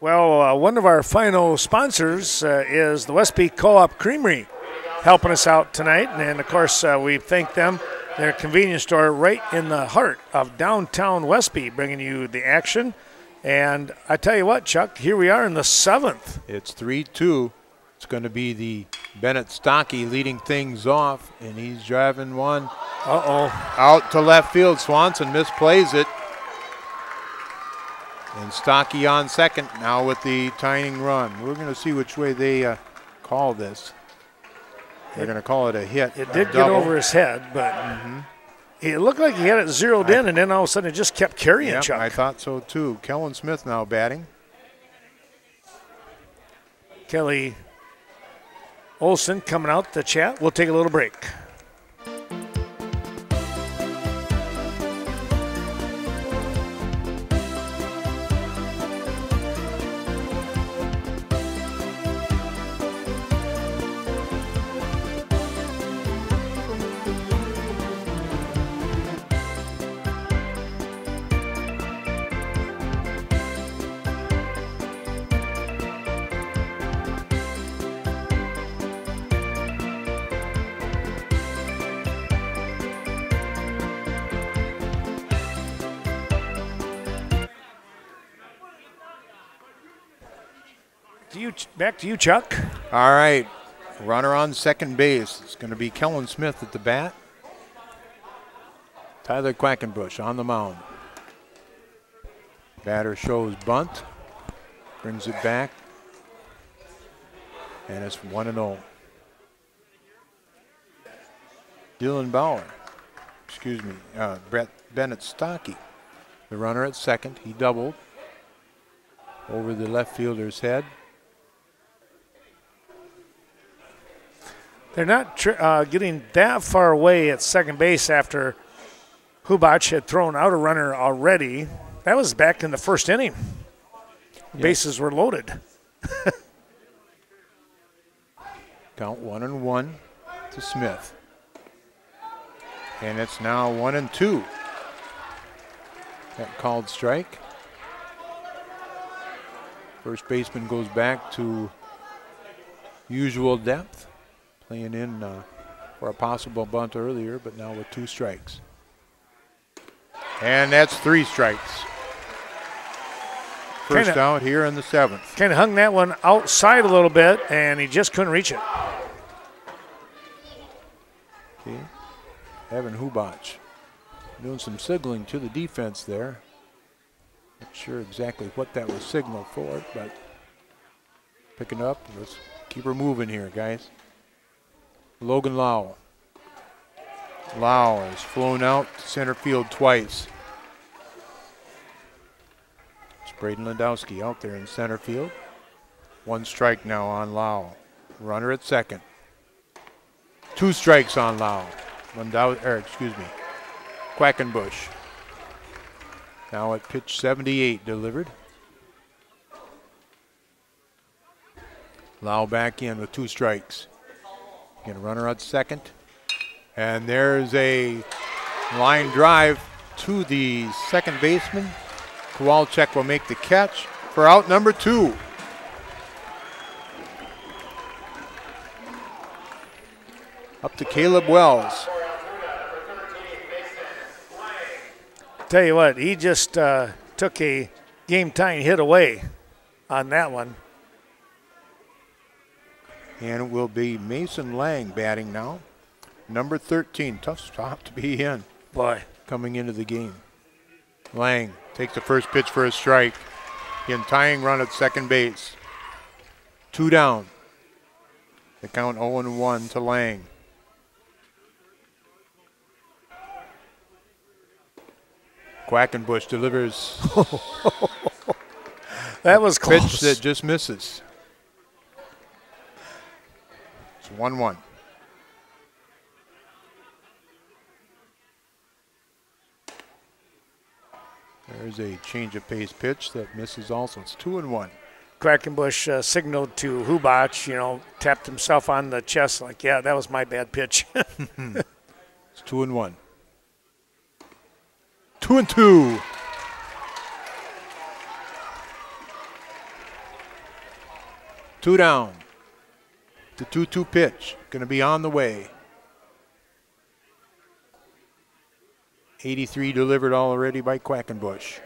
S1: Well, one of our final sponsors is the Westby Co-op Creamery, helping us out tonight. And, of course, we thank them. Their convenience store right in the heart of downtown Westby, bringing you the action. And I tell you what, Chuck, here we are in the 7th.
S2: It's 3-2. It's going to be the Bennett Stocky leading things off, and he's driving one out to left field. Swanson misplays it. And Stocky on second now with the tying run. We're going to see which way they call this. They're going to call it a hit.
S1: It did get over his head, but it looked like he had it zeroed in, and then all of a sudden it just kept carrying,
S2: yep,
S1: Chuck.
S2: I thought so too. Kellen Smith now batting.
S1: Kelly Olson coming out to chat. We'll take a little break. Back to you, Chuck.
S2: All right. Runner on second base. It's going to be Kellen Smith at the bat. Tyler Quackenbush on the mound. Batter shows bunt. Brings it back. And it's 1-0. Dylan Bauer. Excuse me. Brett Bennett Stocky. The runner at second. He doubled over the left fielder's head.
S1: They're not getting that far away at second base after Hubach had thrown out a runner already. That was back in the first inning. Yes. Bases were loaded.
S2: Count 1-1 to Smith. And it's now 1-2. That called strike. First baseman goes back to usual depth. Playing in for a possible bunt earlier, but now with 2 strikes. And that's 3 strikes. First out here in the 7th.
S1: Kind of hung that one outside a little bit, and he just couldn't reach it.
S2: Okay. Evan Hubach doing some signaling to the defense there. Not sure exactly what that was signal for, but picking up. Let's keep her moving here, guys. Logan Lau. Lau has flown out to center field twice. It's Braden Landowski out there in center field. 1 strike now on Lau. Runner at second. 2 strikes on Lau. Quackenbush. Now at pitch 78 delivered. Lau back in with 2 strikes. Get a runner at second. And there's a line drive to the second baseman. Kowalczyk will make the catch for out number 2. Up to Caleb Wells.
S1: Tell you what, he just took a game-tying hit away on that one.
S2: And it will be Mason Lang batting now. Number 13, tough spot to be in.
S1: Boy.
S2: Coming into the game. Lang takes the first pitch for a strike. Again, tying run at second base. 2 down. The count 0-1 to Lang. Quackenbush delivers.
S1: That was close.
S2: Pitch that just misses. It's 1-1. There's a change of pace pitch that misses also. It's 2-1.
S1: Quackenbush signaled to Hubach, tapped himself on the chest like, yeah, that was my bad pitch.
S2: It's 2-1. 2-2. Two down. The 2-2 pitch. Going to be on the way. 83 delivered already by Quackenbush.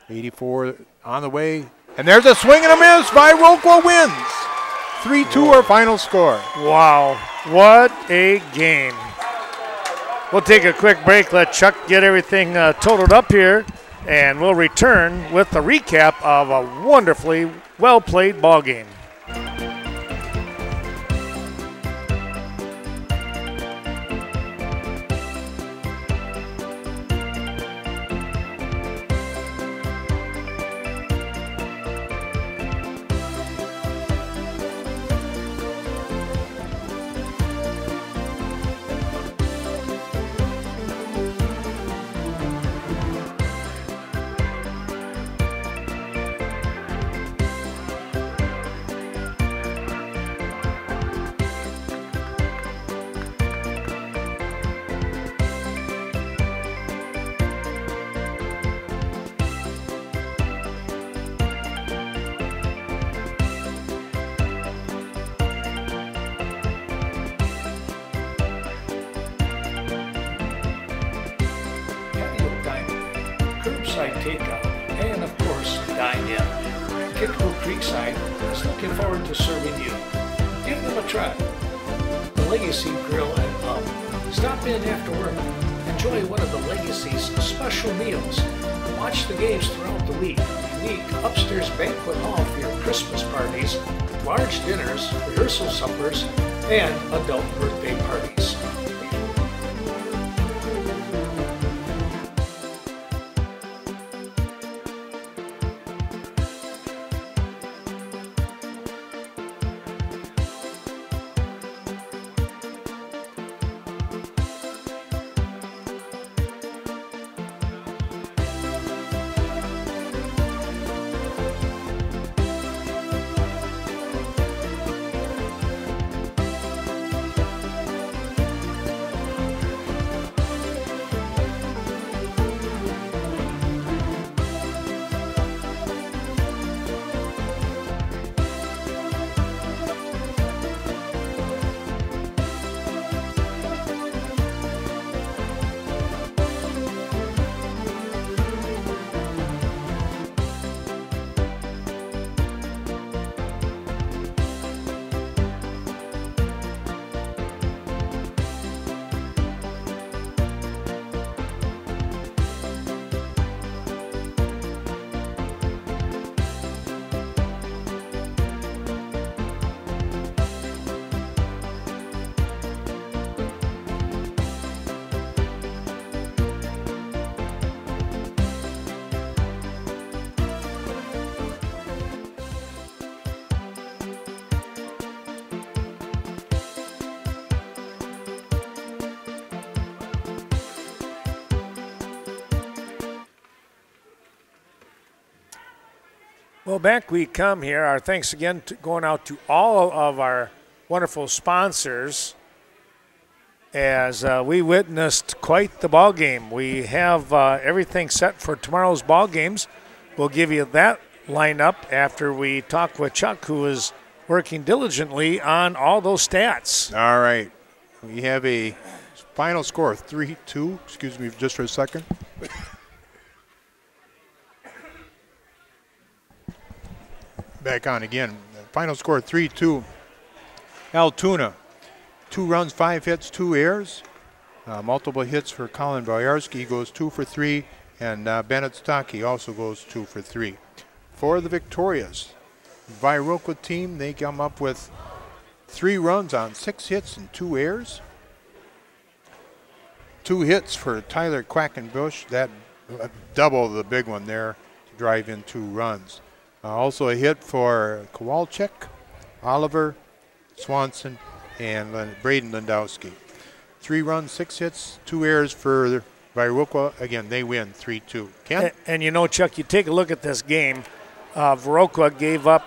S2: 84 on the way. And there's a swing and a miss. Viroqua wins. 3-2 our final score.
S1: Wow. What a game. We'll take a quick break. Let Chuck get everything totaled up here. And we'll return with a recap of a wonderfully well-played ball game. Takeout, and of course, dine in. Kickapoo Creekside is looking forward to serving you. Give them a try. The Legacy Grill and Pub. Stop in after work and enjoy one of the Legacy's special meals. Watch the games throughout the week. Unique upstairs banquet hall for your Christmas parties, large dinners, rehearsal suppers, and adult birthday parties. Well, back we come here. Our thanks again going out to all of our wonderful sponsors as we witnessed quite the ball game. We have everything set for tomorrow's ball games. We'll give you that lineup after we talk with Chuck, who is working diligently on all those stats.
S2: All right. We have a final score, 3-2. Excuse me just for a second. Back on again. Final score 3-2. Altoona, 2 runs, 5 hits, 2 errors. Multiple hits for Colin Boyarski, goes 2 for 3, and Bennett Stocky also goes 2 for 3. For the victorious Viroqua team, they come up with 3 runs on 6 hits and 2 errors. 2 hits for Tyler Quackenbush, that double the big one there to drive in 2 runs. Also a hit for Kowalczyk, Oliver, Swanson, and Braden Lindowski. 3 runs, 6 hits, 2 errors for Viroqua. Again, they win 3-2. Ken?
S1: And you know, Chuck, you take a look at this game. Viroqua gave up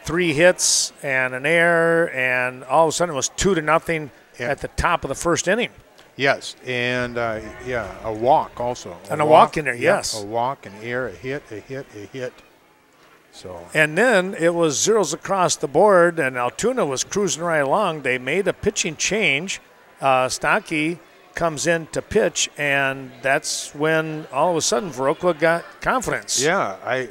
S1: 3 hits and an error, and all of a sudden it was 2-0 at the top of the first inning.
S2: Yes, and a walk also.
S1: A walk in there, yes.
S2: A walk, an error, a hit, a hit, a hit. So.
S1: And then it was zeros across the board, and Altoona was cruising right along. They made a pitching change. Stocky comes in to pitch, and that's when all of a sudden Viroqua got confidence.
S2: Yeah,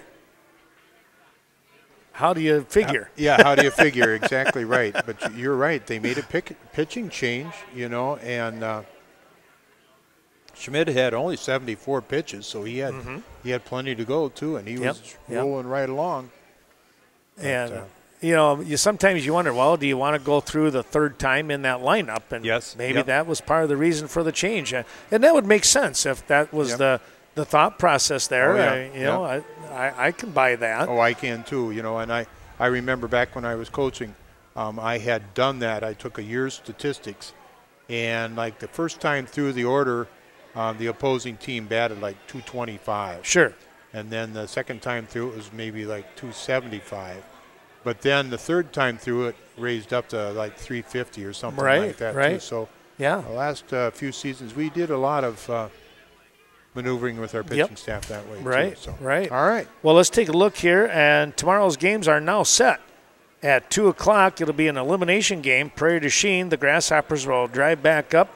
S1: How do you figure?
S2: How do you figure? Exactly right. But you're right. They made a pitching change, and Schmidt had only 74 pitches, so he had plenty to go too, and he was rolling right along.
S1: And you sometimes you wonder, well, do you want to go through the third time in that lineup? And
S2: yes,
S1: maybe that was part of the reason for the change, and that would make sense if that was the thought process there. I can buy that.
S2: Oh, I can too. And I remember back when I was coaching, I had done that. I took a year's statistics, and like the first time through the order. The opposing team batted like 225.
S1: Sure.
S2: And then the second time through it was maybe like 275. But then the third time through it raised up to like 350 or something like that too. So the last few seasons we did a lot of maneuvering with our pitching staff that way too. So.
S1: Right.
S2: All right.
S1: Well, let's take a look here, and tomorrow's games are now set. At 2 o'clock, it'll be an elimination game. Prairie du Chien, the Grasshoppers will drive back up,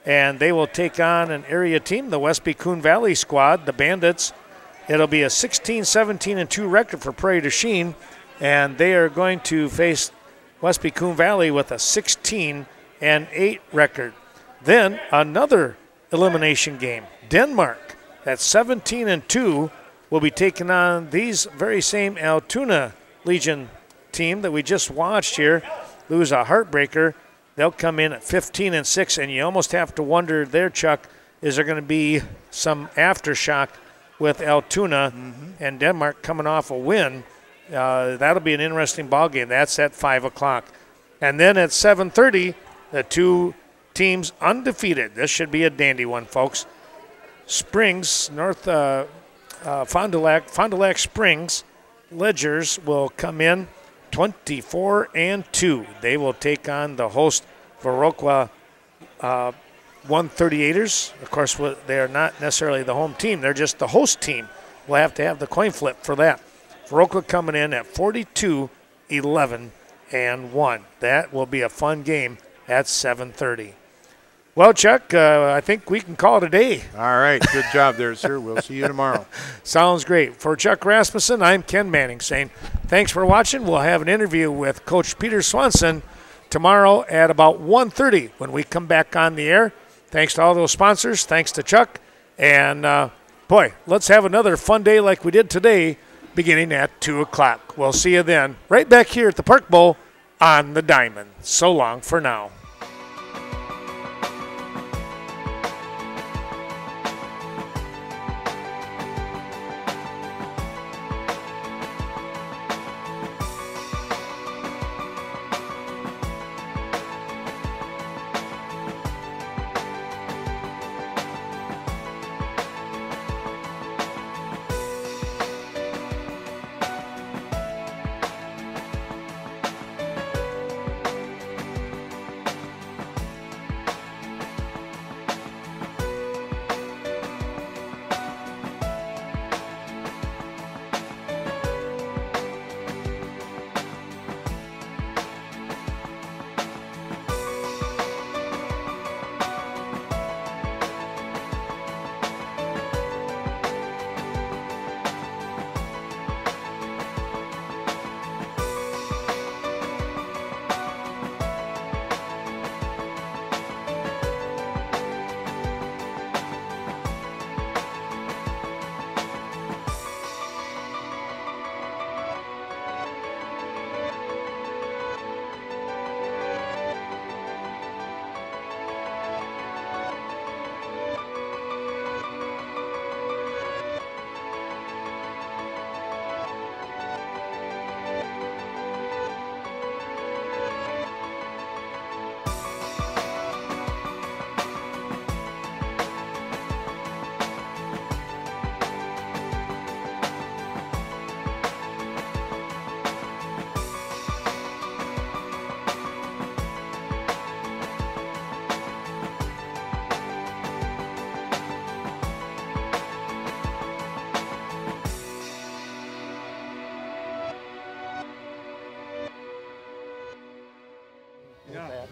S1: and they will take on an area team, the Westby Coon Valley squad, the Bandits. It'll be a 16-17-2 record for Prairie du Chien, and they are going to face Westby Coon Valley with a 16-8 record. Then another elimination game. Denmark at 17-2 will be taking on these very same Altoona Legion team that we just watched here lose a heartbreaker. They'll come in at 15-6, and you almost have to wonder there, Chuck, is there going to be some aftershock with Altoona and Denmark coming off a win? That'll be an interesting ball game. That's at 5 o'clock. And then at 7:30, the two teams undefeated. This should be a dandy one, folks. Springs, Fond du Lac Springs Ledgers will come in 24-2. They will take on the host Viroqua 138ers. Of course, they are not necessarily the home team. They're just the host team. We'll have to have the coin flip for that. Viroqua coming in at 42-11-1. That will be a fun game at 7:30. Well, Chuck, I think we can call it a day.
S2: All right. Good job there, sir. We'll see you tomorrow.
S1: Sounds great. For Chuck Rasmussen, I'm Ken Manning saying thanks for watching. We'll have an interview with Coach Peter Swanson tomorrow at about 1:30 when we come back on the air. Thanks to all those sponsors. Thanks to Chuck. And, boy, let's have another fun day like we did today beginning at 2 o'clock. We'll see you then right back here at the Park Bowl on the Diamond. So long for now.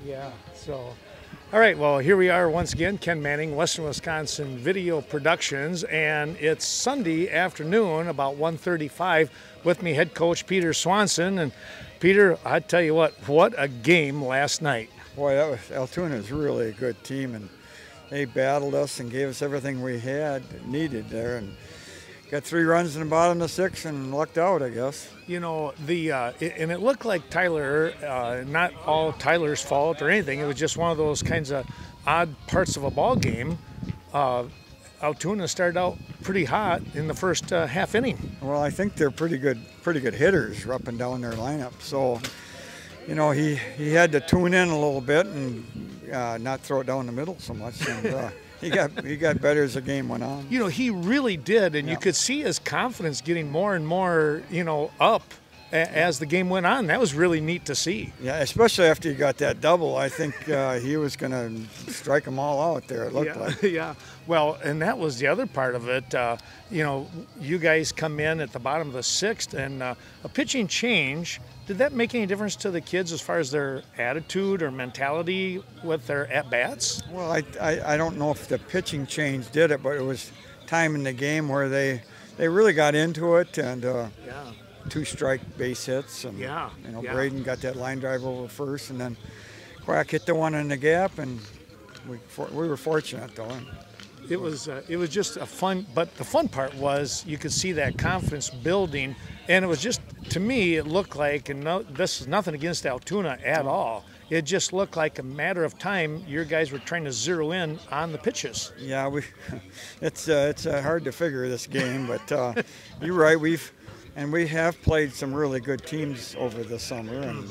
S1: Yeah, so, all right, well, here we are once again, Ken Manning, Western Wisconsin Video Productions, and it's Sunday afternoon, about 1:35, with me, head coach Peter Swanson. And Peter, I tell you what a game last night.
S3: Boy, Altoona's really a good team, and they battled us and gave us everything we needed there, and got 3 runs in the bottom of the 6th and lucked out, I guess.
S1: You know, and it looked like Tyler, not all Tyler's fault or anything. It was just one of those kinds of odd parts of a ball game. Altoona started out pretty hot in the first half inning.
S3: Well, I think they're pretty good hitters up and down their lineup. So, you know, he had to tune in a little bit and not throw it down the middle so much. And, he got better as the game went on.
S1: You know, he really did, and you could see his confidence getting more and more, up as the game went on. That was really neat to see.
S3: Yeah, especially after he got that double. I think he was going to strike them all out there, it looked like.
S1: Yeah, well, and that was the other part of it. You guys come in at the bottom of the 6th, and a pitching change. Did that make any difference to the kids as far as their attitude or mentality with their at-bats?
S3: Well, I don't know if the pitching change did it, but it was time in the game where they really got into it, and 2 strike base hits, and Braden got that line drive over first, and then Quack hit the one in the gap, and we were fortunate though.
S1: It was just a fun, but the fun part was you could see that confidence building, and it was just, to me, it looked like, and no, this is nothing against Altoona at all. It just looked like a matter of time. Your guys were trying to zero in on the pitches.
S3: Yeah, it's hard to figure this game, but you're right. We have played some really good teams over the summer, and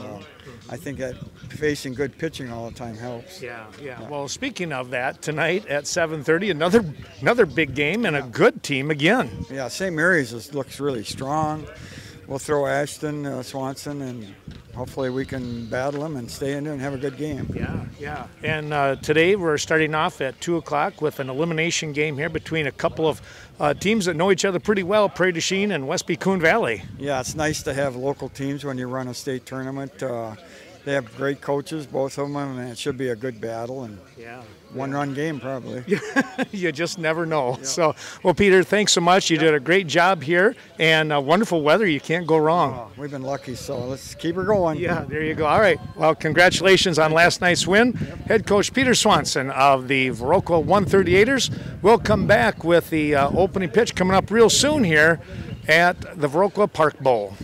S3: I think that facing good pitching all the time helps.
S1: Yeah. Well, speaking of that, tonight at 7:30, another big game and a good team again.
S3: Yeah, St. Mary's looks really strong. We'll throw Ashton Swanson, and hopefully we can battle them and stay in there and have a good game.
S1: Yeah. And today we're starting off at 2 o'clock with an elimination game here between a couple of teams that know each other pretty well, Prairie du Chien and Westby Coon Valley.
S3: Yeah, it's nice to have local teams when you run a state tournament. They have great coaches, both of them, and it should be a good battle. And one-run game, probably.
S1: You just never know. Yeah. So, well, Peter, thanks so much. You did a great job here, and wonderful weather. You can't go wrong.
S3: Oh, we've been lucky, so let's keep her going.
S1: Yeah, there you go. All right. Well, congratulations on last night's win. Head coach Peter Swanson of the Viroqua 138ers. We'll come back with the opening pitch coming up real soon here at the Viroqua Park Bowl.